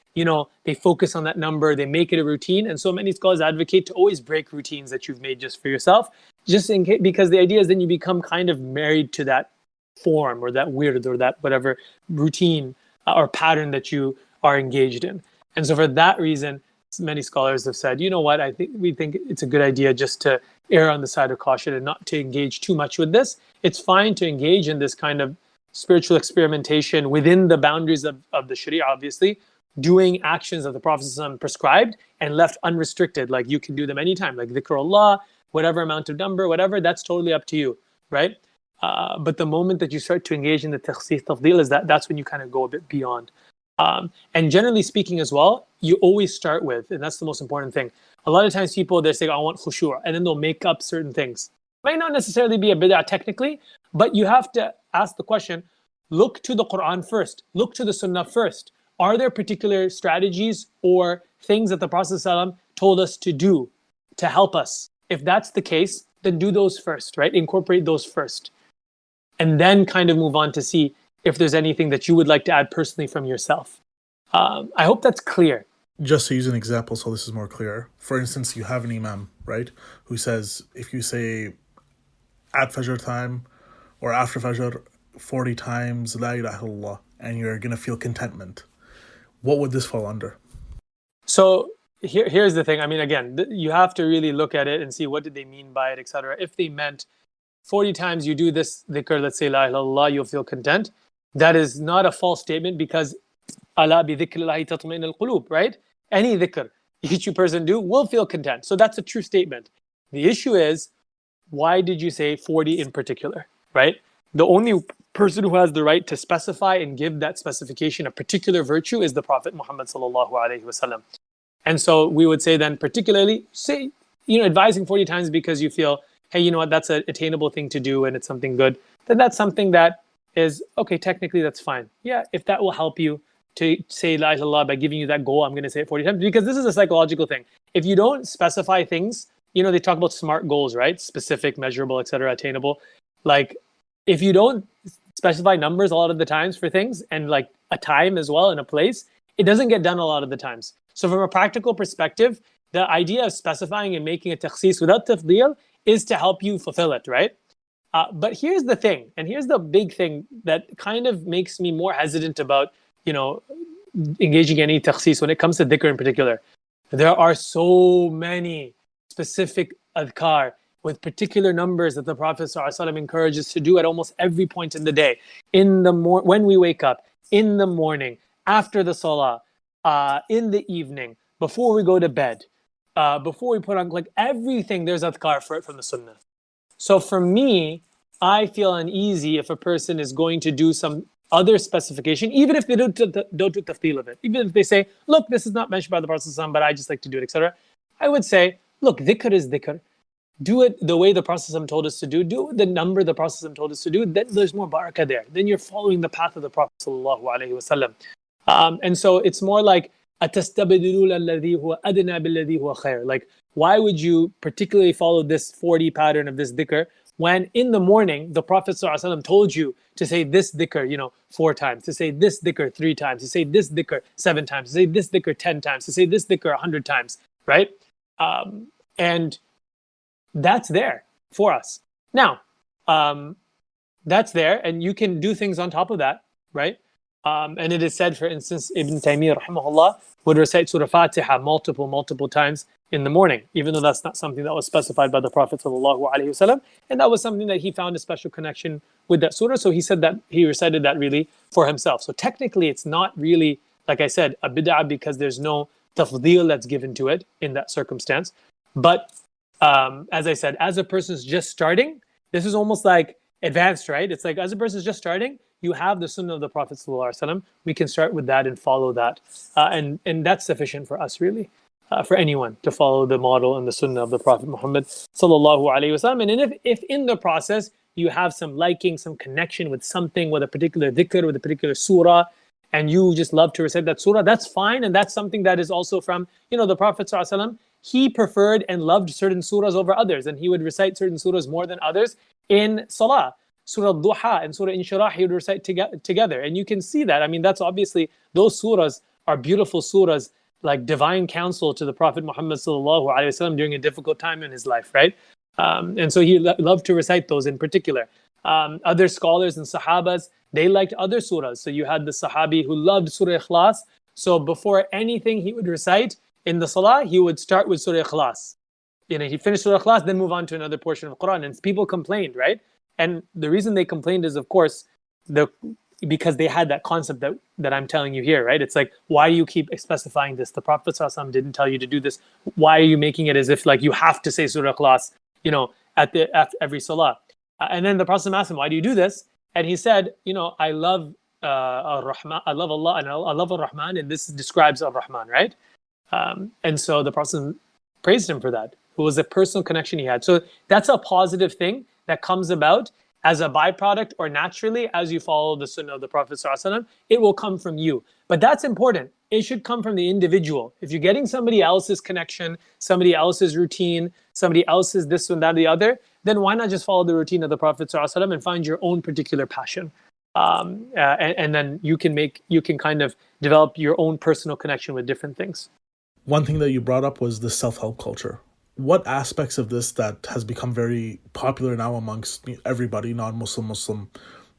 they focus on that number, they make it a routine. And so many scholars advocate to always break routines that you've made just for yourself, just in case, because the idea is then you become kind of married to that form or that weird or that whatever routine or pattern that you are engaged in. And so for that reason, many scholars have said, you know what, we think it's a good idea just to err on the side of caution and not to engage too much with this. It's fine to engage in this kind of spiritual experimentation within the boundaries of the Sharia, obviously, doing actions that the Prophet ﷺ prescribed and left unrestricted, like you can do them anytime, like dhikrullah, whatever amount of number, whatever, that's totally up to you, right? But the moment that you start to engage in the takhsis tafdeel is that's when you kind of go a bit beyond. And generally speaking as well, you always start with, and that's the most important thing. A lot of times people, they say, I want khushu', and then they'll make up certain things. Might not necessarily be a bid'ah technically, but you have to ask the question, look to the Qur'an first, look to the Sunnah first. Are there particular strategies or things that the Prophet ﷺ told us to do to help us? If that's the case, then do those first, right? Incorporate those first. And then kind of move on to see if there's anything that you would like to add personally from yourself. I hope that's clear. Just to use an example so this is more clear. For instance, you have an imam, right, who says if you say at Fajr time or after Fajr 40 times La ilaha illallah, and you're going to feel contentment. what would this fall under? So here's the thing. I mean, again, you have to really look at it and see what did they mean by it, etc. If they meant 40 times you do this dhikr, let's say la ilaha illallah, you'll feel content. That is not a false statement, because ala bi dhikrillahi tatma'in al-qulub, right? Any dhikr each person do will feel content. So that's a true statement. The issue is, why did you say 40 in particular, right? The only person who has the right to specify and give that specification a particular virtue is the Prophet Muhammad sallallahu alaihi wasallam. And so we would say then, particularly, say, advising 40 times because you feel, hey, you know what, that's an attainable thing to do and it's something good, then that's something that is, okay, technically that's fine. Yeah, if that will help you to say la ilaha illallah by giving you that goal, I'm going to say it 40 times, because this is a psychological thing. If you don't specify things, they talk about SMART goals, right? Specific, measurable, etc., attainable. Like, if you don't specify numbers a lot of the times for things, and like a time as well and a place, it doesn't get done a lot of the times. So from a practical perspective, the idea of specifying and making a takhsis without tafdeel is to help you fulfill it, right? But here's the thing, and here's the big thing that kind of makes me more hesitant about, engaging any takhsis when it comes to dhikr in particular. There are so many specific adhkar with particular numbers that the Prophet ﷺ encourages to do at almost every point in the day. When we wake up, in the morning, after the salah, in the evening, before we go to bed, before we put on, like everything, there's adhkar for it from the Sunnah. So for me, I feel uneasy if a person is going to do some other specification, even if they don't do tafdeel of it. Even if they say, look, this is not mentioned by the Prophet ﷺ, but I just like to do it, etc. I would say, look, dhikr is dhikr. Do it the way the Prophet ﷺ told us to do. Do it the number the Prophet ﷺ told us to do. Then there's more barakah there. Then you're following the path of the Prophet ﷺ. And so it's more like, أَتَسْتَبْدِلُونَ الَّذِي هُوَ أَدْنَى بِالَّذِي هُوَ خَيْرٌ. Like, why would you particularly follow this 40 pattern of this dhikr when in the morning the Prophet ﷺ told you to say this dhikr, 4 times, to say this dhikr 3 times, to say this dhikr 7 times, to say this dhikr 10 times, to say this dhikr 100 times, right? And that's there for us. Now, that's there, and you can do things on top of that, right? And it is said, for instance, Ibn Taymiyyah rahimahullah would recite Surah Fatiha multiple times in the morning, even though that's not something that was specified by the Prophet sallallahu alaihi wasallam, and that was something that he found a special connection with that surah. So he said that he recited that really for himself. So technically, it's not really, like I said, a bid'ah, because there's no tafdeel that's given to it in that circumstance. But as I said, as a person's just starting, this is almost like advanced, right? It's like, as a person's just starting, you have the Sunnah of the Prophet ﷺ. We can start with that and follow that, and that's sufficient for us, really, for anyone to follow the model and the Sunnah of the Prophet Muhammad ﷺ. And if in the process you have some liking, some connection with something, with a particular dhikr, with a particular surah, and you just love to recite that surah, that's fine, and that's something that is also from the Prophet ﷺ. He preferred and loved certain surahs over others, and he would recite certain surahs more than others in salah. Surah Duha and Surah Inshirah, he would recite together. And you can see that. I mean, that's obviously, those surahs are beautiful surahs, like divine counsel to the Prophet Muhammad sallallahu alaihi wasallam during a difficult time in his life, right? And so he loved to recite those in particular. Other scholars and sahabas, they liked other surahs. So you had the sahabi who loved Surah Ikhlas. So before anything he would recite in the salah, he would start with Surah Ikhlas. He finished Surah Ikhlas, then move on to another portion of Qur'an. And people complained, right? And the reason they complained is, of course, because they had that concept that I'm telling you here, right? It's like, why do you keep specifying this? The Prophet ﷺ didn't tell you to do this. Why are you making it as if like you have to say Surah Ikhlas, after every salah? And then the Prophet asked him, why do you do this? And he said, I love Ar-Rahman, I love Allah, and I love Ar-Rahman, and this describes Ar-Rahman, right? And so the Prophet praised him for that. It was a personal connection he had. So that's a positive thing that comes about as a byproduct or naturally as you follow the Sunnah of the Prophet ﷺ. It will come from you. But that's important. It should come from the individual. If you're getting somebody else's connection, somebody else's routine, somebody else's this and that and the other, then why not just follow the routine of the Prophet ﷺ and find your own particular passion? And then you can kind of develop your own personal connection with different things. One thing that you brought up was the self-help culture. What aspects of this that has become very popular now amongst everybody, non-Muslim, Muslim,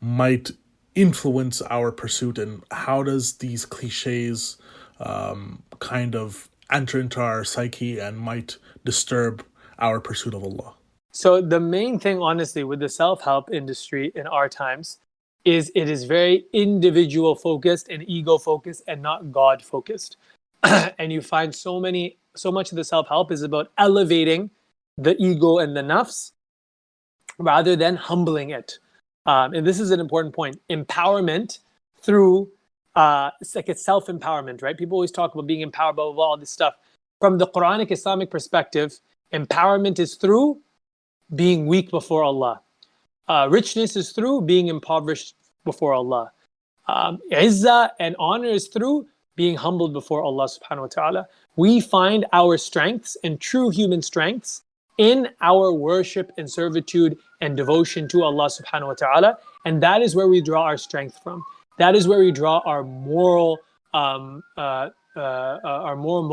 might influence our pursuit, and how does these cliches kind of enter into our psyche and might disturb our pursuit of Allah? So the main thing, honestly, with the self-help industry in our times is it is very individual focused and ego focused and not God focused. And you find so much of the self-help is about elevating the ego and the nafs rather than humbling it. And this is an important point. Empowerment through, it's like it's self-empowerment, right? People always talk about being empowered, blah, blah, blah, all this stuff. From the Quranic Islamic perspective, empowerment is through being weak before Allah. Richness is through being impoverished before Allah. Izzah and honor is through being humbled before Allah subhanahu wa ta'ala. We find our strengths and true human strengths in our worship and servitude and devotion to Allah subhanahu wa ta'ala. And that is where we draw our strength from. That is where we draw our moral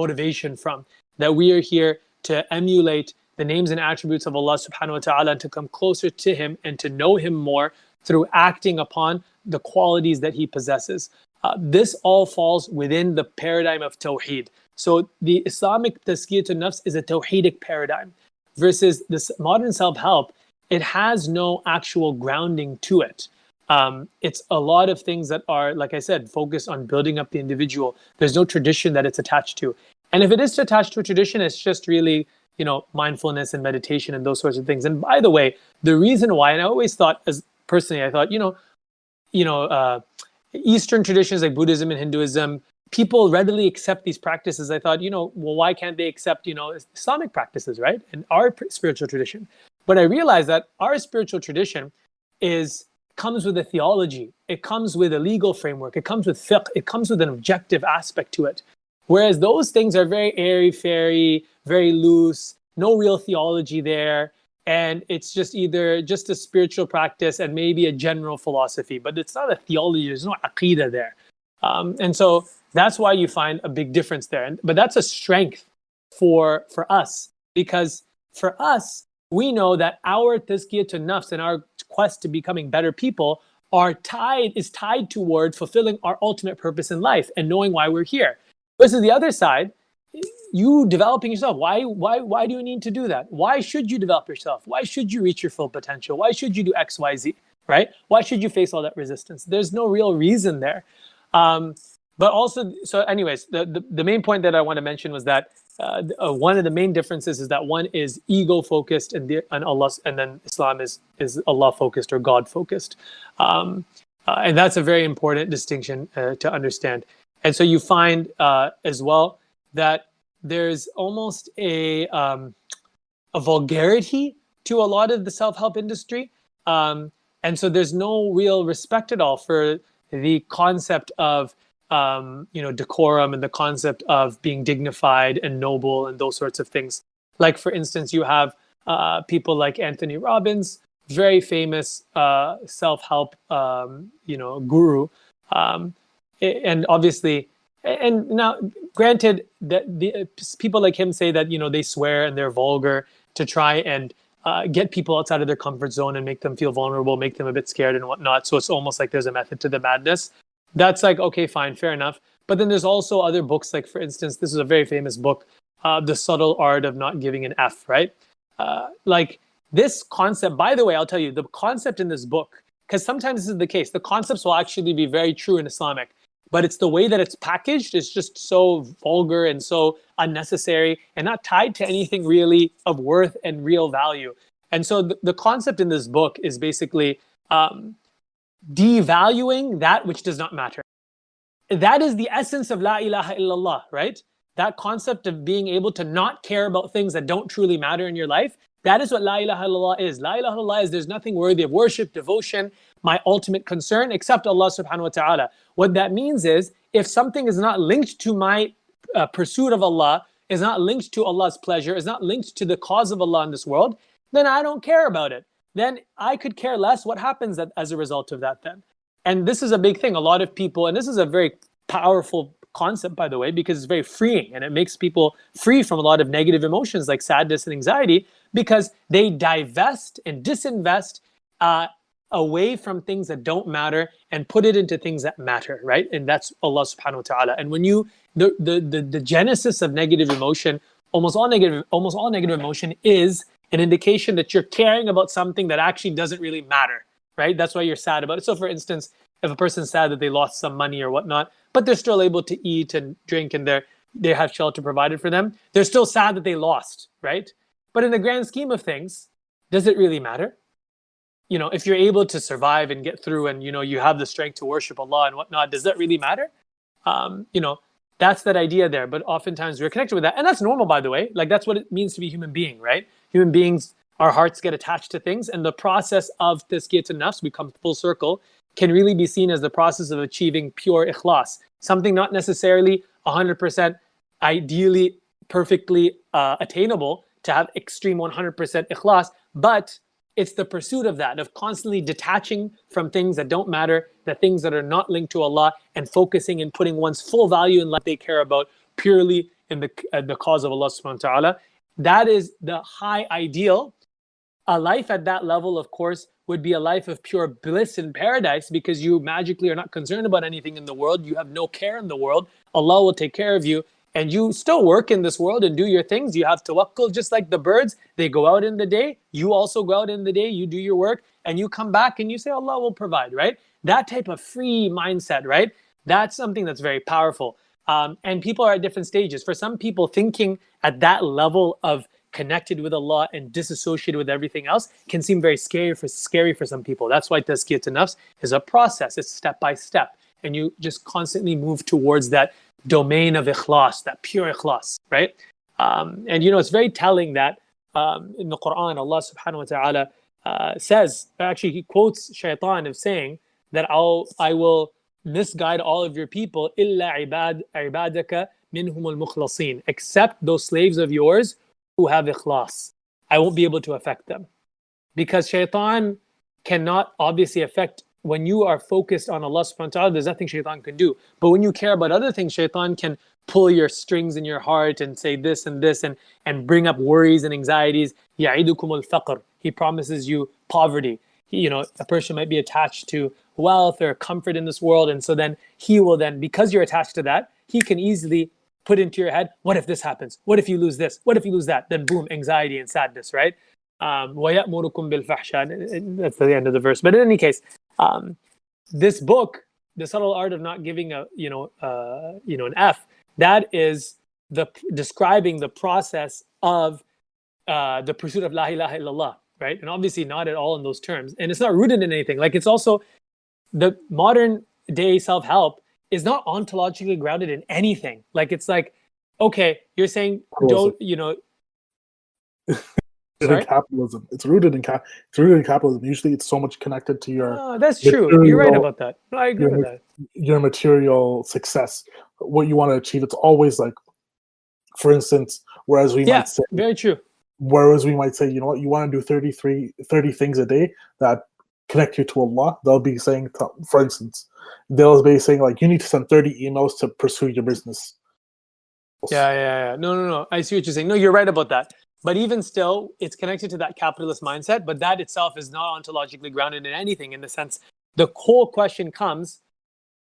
motivation from. That we are here to emulate the names and attributes of Allah subhanahu wa ta'ala and to come closer to Him and to know Him more through acting upon the qualities that He possesses. This all falls within the paradigm of Tawheed. So the Islamic Tazkiyah nafs is a Tawheedic paradigm versus this modern self-help. It has no actual grounding to it. It's a lot of things that are, like I said, focused on building up the individual. There's no tradition that it's attached to. And if it is attached to a tradition, it's just really, mindfulness and meditation and those sorts of things. And by the way, the reason why, and I always thought, I thought, Eastern traditions like Buddhism and Hinduism, people readily accept these practices. I thought, why can't they accept, Islamic practices, right? And our spiritual tradition. But I realized that our spiritual tradition comes with a theology. It comes with a legal framework. It comes with fiqh. It comes with an objective aspect to it. Whereas those things are very airy-fairy, very loose, no real theology there. And it's just either just a spiritual practice and maybe a general philosophy, but it's not a theology. There's no aqeedah there. And so that's why you find a big difference there. But that's a strength for us, because for us, we know that our tazkiyah to nafs and our quest to becoming better people is tied toward fulfilling our ultimate purpose in life and knowing why we're here. Versus the other side, you developing yourself. Why do you need to do that? Why should you develop yourself? Why should you reach your full potential? Why should you do X, Y, Z, right? Why should you face all that resistance? There's no real reason there. But also, so anyways, the main point that I want to mention was that one of the main differences is that one is ego focused and Allah, and then Islam is Allah focused or God focused. And that's a very important distinction to understand. And so you find as well that there's almost a vulgarity to a lot of the self-help industry. And so there's no real respect at all for the concept of decorum and the concept of being dignified and noble and those sorts of things. Like, for instance, you have people like Anthony Robbins, very famous self-help guru. And obviously, and now granted that the people like him say that they swear and they're vulgar to try and get people outside of their comfort zone and make them feel vulnerable, make them a bit scared and whatnot. So it's almost like there's a method to the madness. That's like, okay, fine, fair enough. But then there's also other books, like, for instance, this is a very famous book, The Subtle Art of Not Giving an F, right? Like this concept, by the way, I'll tell you, the concept in this book, because sometimes this is the case, the concepts will actually be very true in Islamic, but it's the way that it's packaged is just so vulgar and so unnecessary and not tied to anything really of worth and real value. And so the concept in this book is basically devaluing that which does not matter. That is the essence of La ilaha illallah, right? That concept of being able to not care about things that don't truly matter in your life. That is what La ilaha illallah is. La ilaha illallah is there's nothing worthy of worship, devotion, my ultimate concern, except Allah subhanahu wa ta'ala. What that means is, if something is not linked to my pursuit of Allah, is not linked to Allah's pleasure, is not linked to the cause of Allah in this world, then I don't care about it. Then I could care less what happens as a result of that then. And this is a big thing. A lot of people, and this is a very powerful concept, by the way, because it's very freeing and it makes people free from a lot of negative emotions like sadness and anxiety, because they divest and disinvest away from things that don't matter and put it into things that matter, right? And that's Allah subhanahu wa ta'ala. And when you the genesis of negative emotion, almost all negative emotion is an indication that you're caring about something that actually doesn't really matter, right? That's why you're sad about it. So for instance, if a person's sad that they lost some money or whatnot, but they're still able to eat and drink and they have shelter provided for them, they're still sad that they lost, right? But in the grand scheme of things, does it really matter? You know, if you're able to survive and get through and, you know, you have the strength to worship Allah and whatnot, does that really matter? You know, that's that idea there. But oftentimes we're connected with that. And that's normal, by the way. Like, that's what it means to be a human being, right? Human beings, our hearts get attached to things. And the process of tazkiyat an-nafs, we come full circle, can really be seen as the process of achieving pure ikhlas. Something not necessarily 100% ideally, perfectly attainable to have extreme 100% ikhlas, but it's the pursuit of that, of constantly detaching from things that don't matter, the things that are not linked to Allah, and focusing and putting one's full value in what they care about purely in the cause of Allah subhanahu wa ta'ala. That is the high ideal. A life at that level, of course, would be a life of pure bliss in paradise, because you magically are not concerned about anything in the world. You have no care in the world. Allah will take care of you. And you still work in this world and do your things. You have tawakkul, just like the birds. They go out in the day. You also go out in the day. You do your work and you come back and you say, Allah will provide, right? That type of free mindset, right? That's something that's very powerful. And people are at different stages. For some people, thinking at that level of connected with Allah and disassociated with everything else can seem very scary for some people. That's why tazkiyat an-nafs is a process. It's step by step. And you just constantly move towards that domain of ikhlas, that pure ikhlas, right? And you know, it's very telling that in the Qur'an, Allah subhanahu wa ta'ala says, actually he quotes shaitan of saying that I will misguide all of your people, illa ibadaka minhumul mukhlasin, except those slaves of yours who have ikhlas. I won't be able to affect them. Because shaitan cannot obviously affect. When you are focused on Allah subhanahu wa ta'ala, there's nothing shaitan can do. But when you care about other things, shaitan can pull your strings in your heart and say this and bring up worries and anxieties. يَعِدُكُمُ الْفَقْرِ. He promises you poverty. You know, a person might be attached to wealth or comfort in this world. And so then he will then, because you're attached to that, he can easily put into your head, what if this happens? What if you lose this? What if you lose that? Then boom, anxiety and sadness, right? وَيَأْمُرُكُمْ بِالْفَحْشَاءِ. That's the end of the verse. But in any case, this book, The Subtle Art of Not Giving an F, that is describing the process of the pursuit of La ilaha illallah, right? And obviously not at all in those terms. And it's not rooted in anything. Like, it's also, the modern day self-help is not ontologically grounded in anything. Like, it's like, okay, you're saying don't, you know. In capitalism, it's rooted in capitalism. Usually, it's so much connected to your. Oh, that's true. You're right about that. No, I agree with that. Your material success, what you want to achieve. It's always like, for instance, whereas we might say, very true. Whereas we might say, you know what, you want to do 30 things a day that connect you to Allah. They'll be saying, for instance, they'll be saying like, you need to send 30 emails to pursue your business. Yeah. No. I see what you're saying. No, you're right about that. But even still, it's connected to that capitalist mindset, but that itself is not ontologically grounded in anything, in the sense, the whole question comes,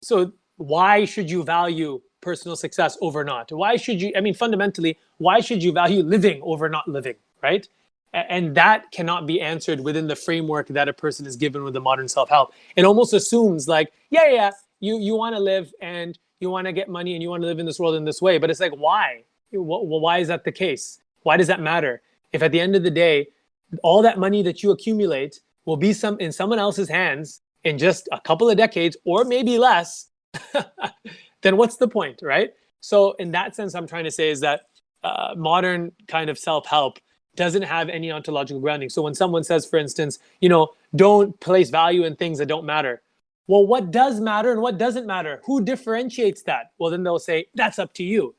so why should you value personal success over not? Why should you, fundamentally, why should you value living over not living, right? And that cannot be answered within the framework that a person is given with the modern self-help. It almost assumes like, you want to live and you want to get money and you want to live in this world in this way, but it's like, why? Why is that the case? Why does that matter? If at the end of the day, all that money that you accumulate will be in someone else's hands in just a couple of decades or maybe less, then what's the point, right? So in that sense, I'm trying to say is that modern kind of self-help doesn't have any ontological grounding. So when someone says, for instance, don't place value in things that don't matter. Well, what does matter and what doesn't matter? Who differentiates that? Well, then they'll say, that's up to you.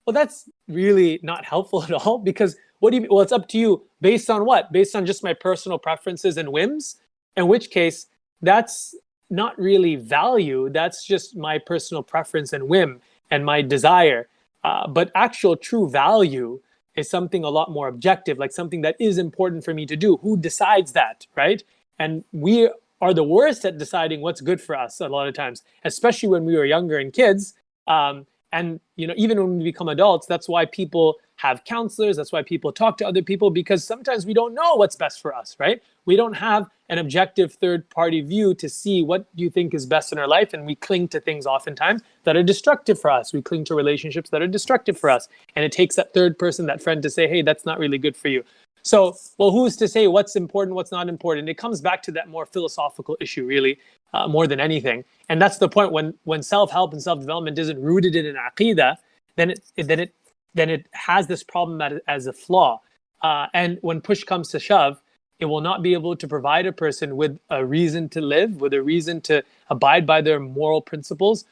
Well, that's really not helpful at all, because what do you mean? Well, it's up to you based on what? Based on just my personal preferences and whims? In which case, that's not really value. That's just my personal preference and whim and my desire. But actual true value is something a lot more objective, like something that is important for me to do. Who decides that, right? And we are the worst at deciding what's good for us a lot of times, especially when we were younger and kids. And even when we become adults, that's why people have counselors. That's why people talk to other people, because sometimes we don't know what's best for us, right? We don't have an objective third-party view to see what you think is best in our life, and we cling to things oftentimes that are destructive for us. We cling to relationships that are destructive for us, and it takes that third person, that friend, to say, hey, that's not really good for you. So, well, who's to say what's important, what's not important? It comes back to that more philosophical issue, really, more than anything. And that's the point. When self-help and self-development isn't rooted in an aqidah, then it has this problem as a flaw. And when push comes to shove, it will not be able to provide a person with a reason to live, with a reason to abide by their moral principles,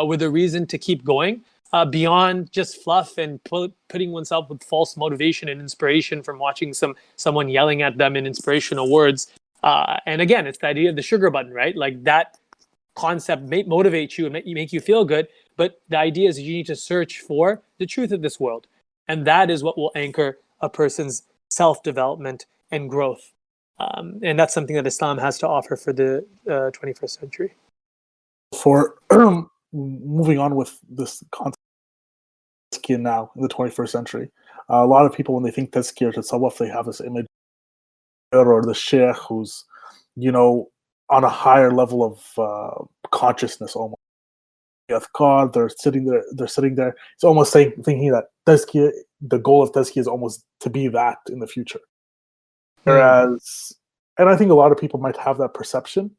with a reason to keep going. Beyond just fluff and putting oneself with false motivation and inspiration from watching someone yelling at them in inspirational words. And again, it's the idea of the sugar button, right? Like that concept may motivate you and make you feel good. But the idea is that you need to search for the truth of this world. And that is what will anchor a person's self-development and growth. And that's something that Islam has to offer for the 21st century. For moving on with this concept of tazkiyah now in the 21st century, a lot of people, when they think tazkiyah to tasawwuf, they have this image or the sheikh who's, on a higher level of consciousness almost. God, they're sitting there. It's almost thinking that tazkiyah, the goal of tazkiyah is almost to be that in the future. Whereas, and I think a lot of people might have that perception.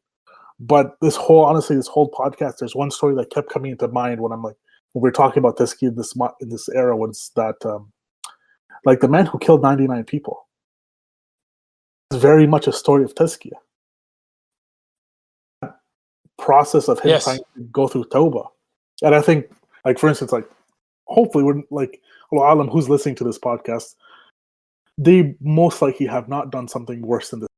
But this whole podcast, there's one story that kept coming into mind when we're talking about tazkiyah in this era, was that like the man who killed 99 people. It's very much a story of tazkiyah. Process of him trying to go through tawbah. And I think, like, for instance, like, hopefully we're like, Allah Alam, who's listening to this podcast, they most likely have not done something worse than this.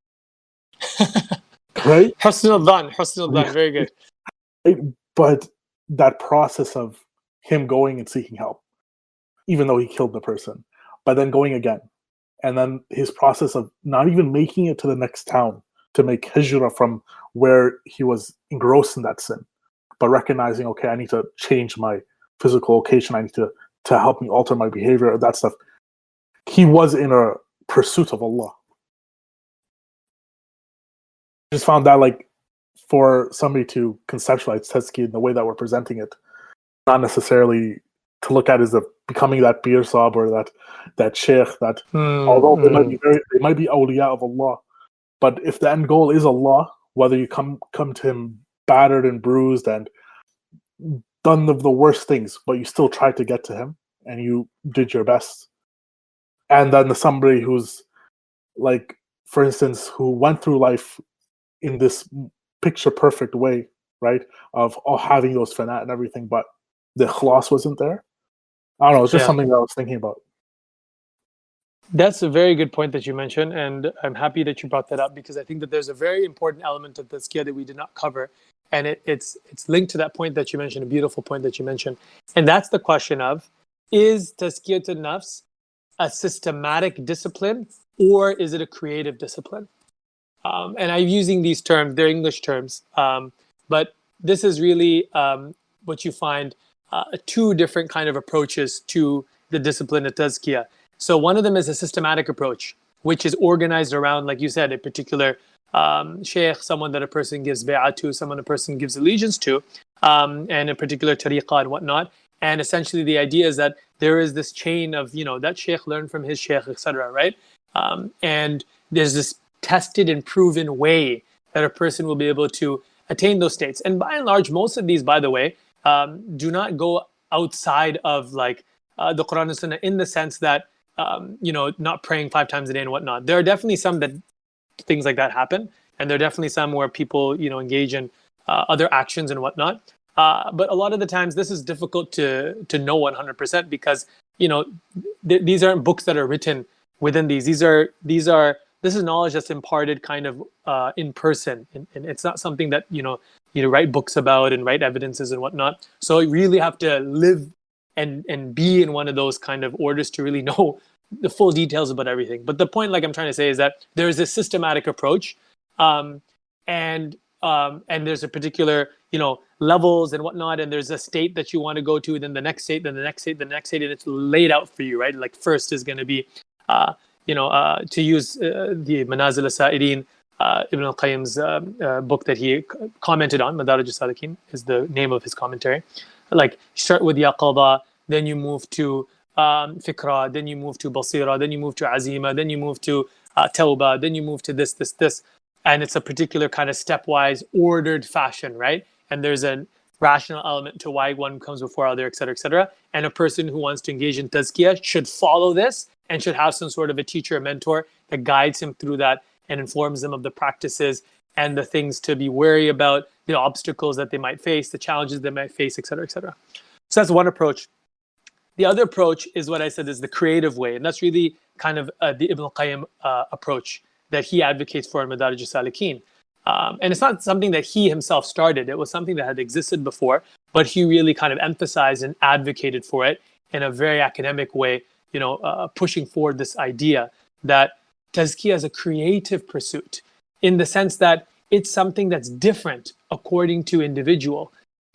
Right? Husn al-dhan, very good. But that process of him going and seeking help, even though he killed the person, but then going again, and then his process of not even making it to the next town to make hijrah from where he was engrossed in that sin, but recognizing, okay, I need to change my physical location, I need to help me alter my behavior, that stuff. He was in a pursuit of Allah. Just found that, like, for somebody to conceptualize tazkiyah in the way that we're presenting it, not necessarily to look at as becoming that bir sahib or that sheikh, that although they might be awliya of Allah, but if the end goal is Allah, whether you come to him battered and bruised and done the worst things, but you still tried to get to him and you did your best. And then somebody who's, like, for instance, who went through life in this picture perfect way, right, of having those fanat and everything, but the ikhlas wasn't there. I don't know, it's just something that I was thinking about. That's a very good point that you mentioned, and I'm happy that you brought that up, because I think that there's a very important element of tazkiyah that we did not cover, and it's linked to that point that you mentioned, a beautiful point that you mentioned, and that's the question of, is tazkiyat an-nafs a systematic discipline, or is it a creative discipline? And I'm using these terms, they're English terms, but this is really what you find two different kind of approaches to the discipline of tazkiyah. So one of them is a systematic approach, which is organized around, like you said, a particular sheikh, someone that a person gives bay'ah to, someone a person gives allegiance to, and a particular tariqah and whatnot. And essentially the idea is that there is this chain of, that sheikh learned from his sheikh, etc., right? And there's this tested and proven way that a person will be able to attain those states. And by and large, most of these, by the way, do not go outside of, like, the Qur'an and Sunnah, in the sense that, not praying 5 times a day and whatnot. There are definitely some that things like that happen. And there are definitely some where people, engage in other actions and whatnot. But a lot of the times this is difficult to know 100%, because, these aren't books that are written within these. This is knowledge that's imparted kind of in person. And it's not something that, you write books about and write evidences and whatnot. So you really have to live and be in one of those kind of orders to really know the full details about everything. But the point, like I'm trying to say, is that there is a systematic approach. And and there's a particular, levels and whatnot, and there's a state that you want to go to, then the next state, then the next state, the next state, and it's laid out for you, right? Like first is going to be, to use the Manazil al-Sa'irin, Ibn al-Qayyim's book that he commented on, Madarij al-Salikin is the name of his commentary. Like, start with Yaqadha, then you move to Fikra, then you move to Basira, then you move to Azima, then you move to Tawbah, then you move to this. And it's a particular kind of stepwise, ordered fashion, right? And there's a rational element to why one comes before other, et cetera, et cetera. And a person who wants to engage in tazkiyah should follow this and should have some sort of a teacher or mentor that guides him through that and informs them of the practices and the things to be wary about, the obstacles that they might face, the challenges they might face, et cetera, et cetera. So that's one approach. The other approach is what I said is the creative way. And that's really kind of the Ibn al-Qayyim approach that he advocates for in Madarij al-Salikin. And it's not something that he himself started. It was something that had existed before, but he really kind of emphasized and advocated for it in a very academic way, pushing forward this idea that tazkiyah is a creative pursuit in the sense that it's something that's different according to individual.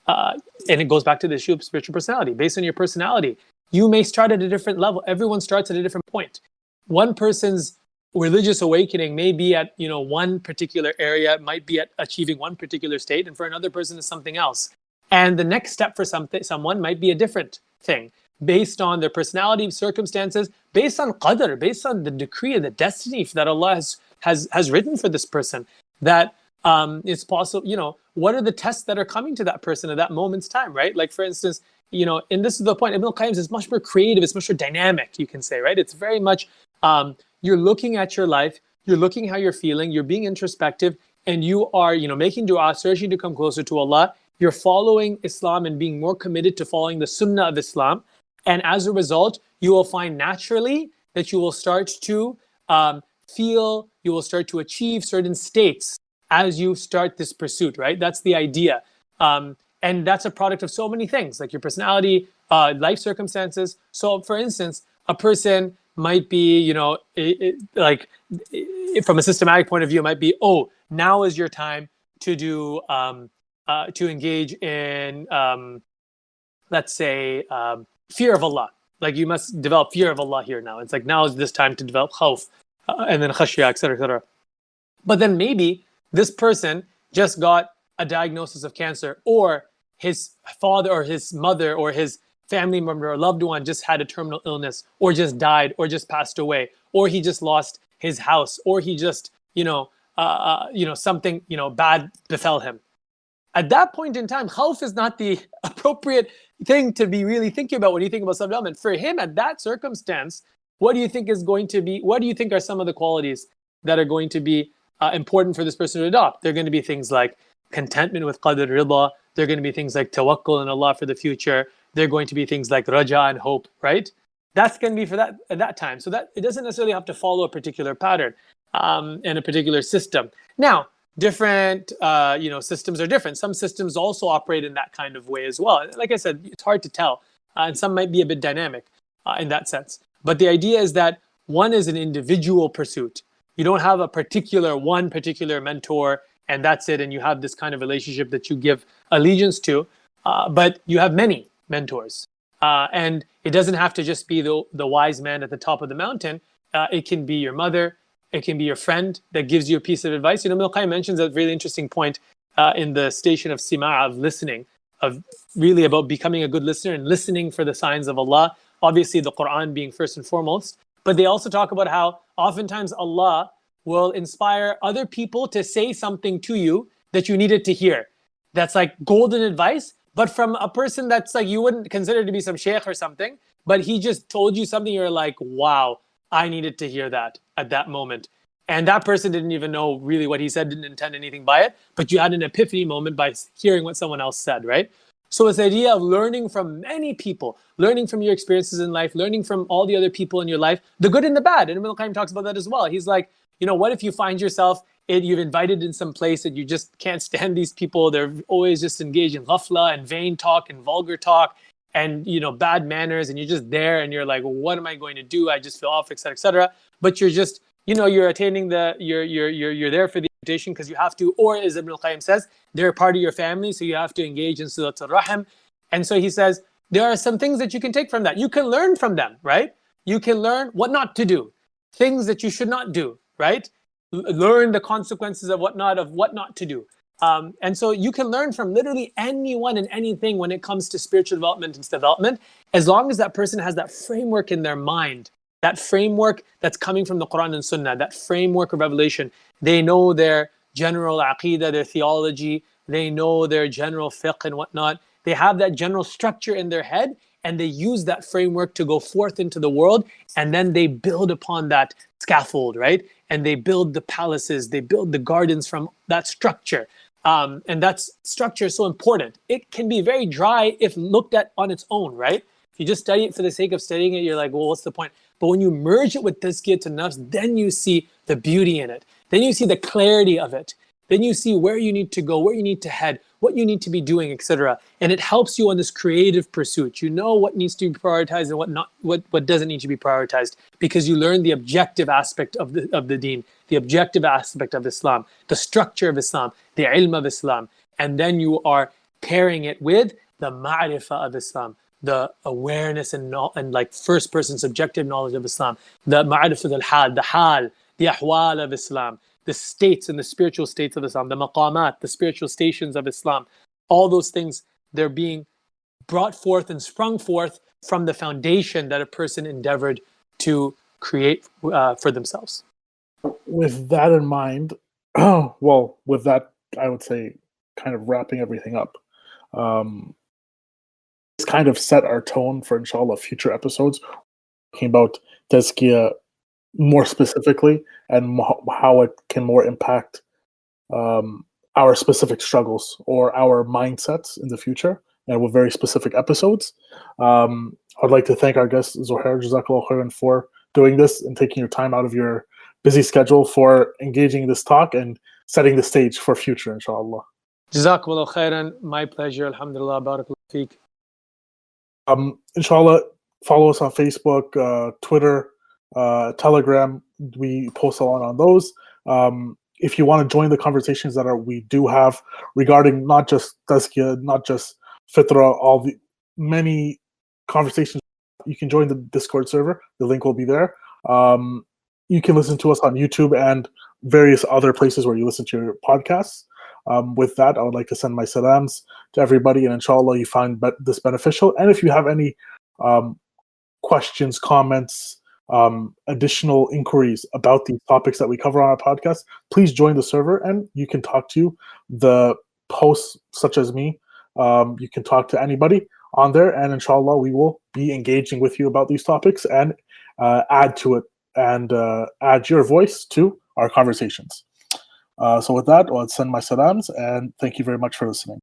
And it goes back to the issue of spiritual personality. Based on your personality, you may start at a different level. Everyone starts at a different point. One person's religious awakening may be at one particular area, might be at achieving one particular state, and for another person is something else. And the next step for someone might be a different thing, based on their personality, circumstances, based on qadr, based on the decree and the destiny that Allah has written for this person. That it's possible, what are the tests that are coming to that person at that moment's time, right? Like, for instance, and this is the point, Ibn al-Qayyim is much more creative, it's much more dynamic, you can say, right? It's very much, you're looking at your life, you're looking how you're feeling, you're being introspective, and you are, making dua, searching to come closer to Allah. You're following Islam and being more committed to following the Sunnah of Islam. And as a result, you will find naturally that you will start to feel, you will start to achieve certain states as you start this pursuit, right? That's the idea. And that's a product of so many things, like your personality, life circumstances. So for instance, a person might be, from a systematic point of view, it might be, now is your time to do, to engage in, let's say, fear of Allah. Like, you must develop fear of Allah here now. It's like, now is this time to develop khawf, and then khashya, et cetera, et cetera. But then maybe this person just got a diagnosis of cancer, or his father or his mother or his family member or loved one just had a terminal illness, or just died, or just passed away, or he just lost his house, or he just, something, bad befell him. At that point in time, khawf is not the appropriate thing to be really thinking about when you think about self-development. For him, at that circumstance, what do you think are some of the qualities that are going to be important for this person to adopt? They're going to be things like contentment with qadr, rida. They're going to be things like tawakkul in Allah for the future. They're going to be things like raja and hope, right? That's going to be for that at that time. So that it doesn't necessarily have to follow a particular pattern and a particular system. Now, different systems are different. Some systems also operate in that kind of way as well. Like I said, it's hard to tell, and some might be a bit dynamic in that sense. But the idea is that one is an individual pursuit. You don't have one particular mentor, and that's it, and you have this kind of relationship that you give allegiance to, but you have many mentors. And it doesn't have to just be the wise man at the top of the mountain. It can be your mother, it can be your friend that gives you a piece of advice. Ibn al-Qayyim mentions a really interesting point in the station of Sima', of listening, of really about becoming a good listener and listening for the signs of Allah. Obviously, the Qur'an being first and foremost. But they also talk about how oftentimes Allah will inspire other people to say something to you that you needed to hear. That's like golden advice, but from a person that's like you wouldn't consider to be some sheikh or something, but he just told you something, you're like, wow, I needed to hear that at that moment. And that person didn't even know really what he said, didn't intend anything by it, but you had an epiphany moment by hearing what someone else said, right? So it's the idea of learning from many people, learning from your experiences in life, learning from all the other people in your life, the good and the bad. And Ibn al-Qayyim talks about that as well. He's like, what if you find yourself, you've invited in some place and you just can't stand these people. They're always just engaged in ghafla and vain talk and vulgar talk and, bad manners. And you're just there and you're like, well, what am I going to do? I just feel off, et cetera, et cetera. But you're just you're attaining you're there for the invitation because you have to, or as Ibn al-Qayyim says, they're part of your family, so you have to engage in Silat al-Rahim. And so he says, there are some things that you can take from that. You can learn from them, right? You can learn what not to do, things that you should not do, right? Learn the consequences of what not to do. And so you can learn from literally anyone and anything when it comes to spiritual development and development, as long as that person has that framework in their mind, that framework that's coming from the Qur'an and Sunnah, that framework of revelation. They know their general aqidah, their theology, they know their general fiqh and whatnot. They have that general structure in their head, and they use that framework to go forth into the world, and then they build upon that scaffold, right? And they build the palaces, they build the gardens from that structure. And that structure is so important. It can be very dry if looked at on its own, right? If you just study it for the sake of studying it, you're like, well, what's the point? But when you merge it with tazkiyah to nafs, then you see the beauty in it. Then you see the clarity of it. Then you see where you need to go, where you need to head, what you need to be doing, etc. And it helps you on this creative pursuit. You know what needs to be prioritized and what doesn't need to be prioritized, because you learn the objective aspect of the deen, the objective aspect of Islam, the structure of Islam, the ilm of Islam. And then you are pairing it with the ma'rifah of Islam, the awareness and like first person subjective knowledge of Islam, the ma'rifah al-hal, the ahwal of Islam, the states and the spiritual states of Islam, the maqamat, the spiritual stations of Islam. All those things, they're being brought forth and sprung forth from the foundation that a person endeavored to create for themselves. With that in mind, well, with that, I would say kind of wrapping everything up, it's kind of set our tone for, inshallah, future episodes, talking about tazkiyah more specifically and how it can more impact our specific struggles or our mindsets in the future, and with very specific episodes. I'd like to thank our guest, Zohair, Jazakallah khairan, for doing this and taking your time out of your busy schedule for engaging in this talk and setting the stage for future, inshallah. Jazakallah khairan, my pleasure, alhamdulillah, barakallah feek. Inshallah, follow us on Facebook, Twitter, Telegram. We post a lot on those. If you want to join the conversations that we do have regarding not just tazkiyah, not just fitra, all the many conversations, you can join the Discord server. The link will be there. You can listen to us on YouTube and various other places where you listen to your podcasts. With that, I would like to send my salams to everybody, and inshallah you find this beneficial. And if you have any questions, comments, additional inquiries about these topics that we cover on our podcast, please join the server and you can talk to the hosts such as me. You can talk to anybody on there, and inshallah we will be engaging with you about these topics and add to it and add your voice to our conversations. So with that, I'll send my salams and thank you very much for listening.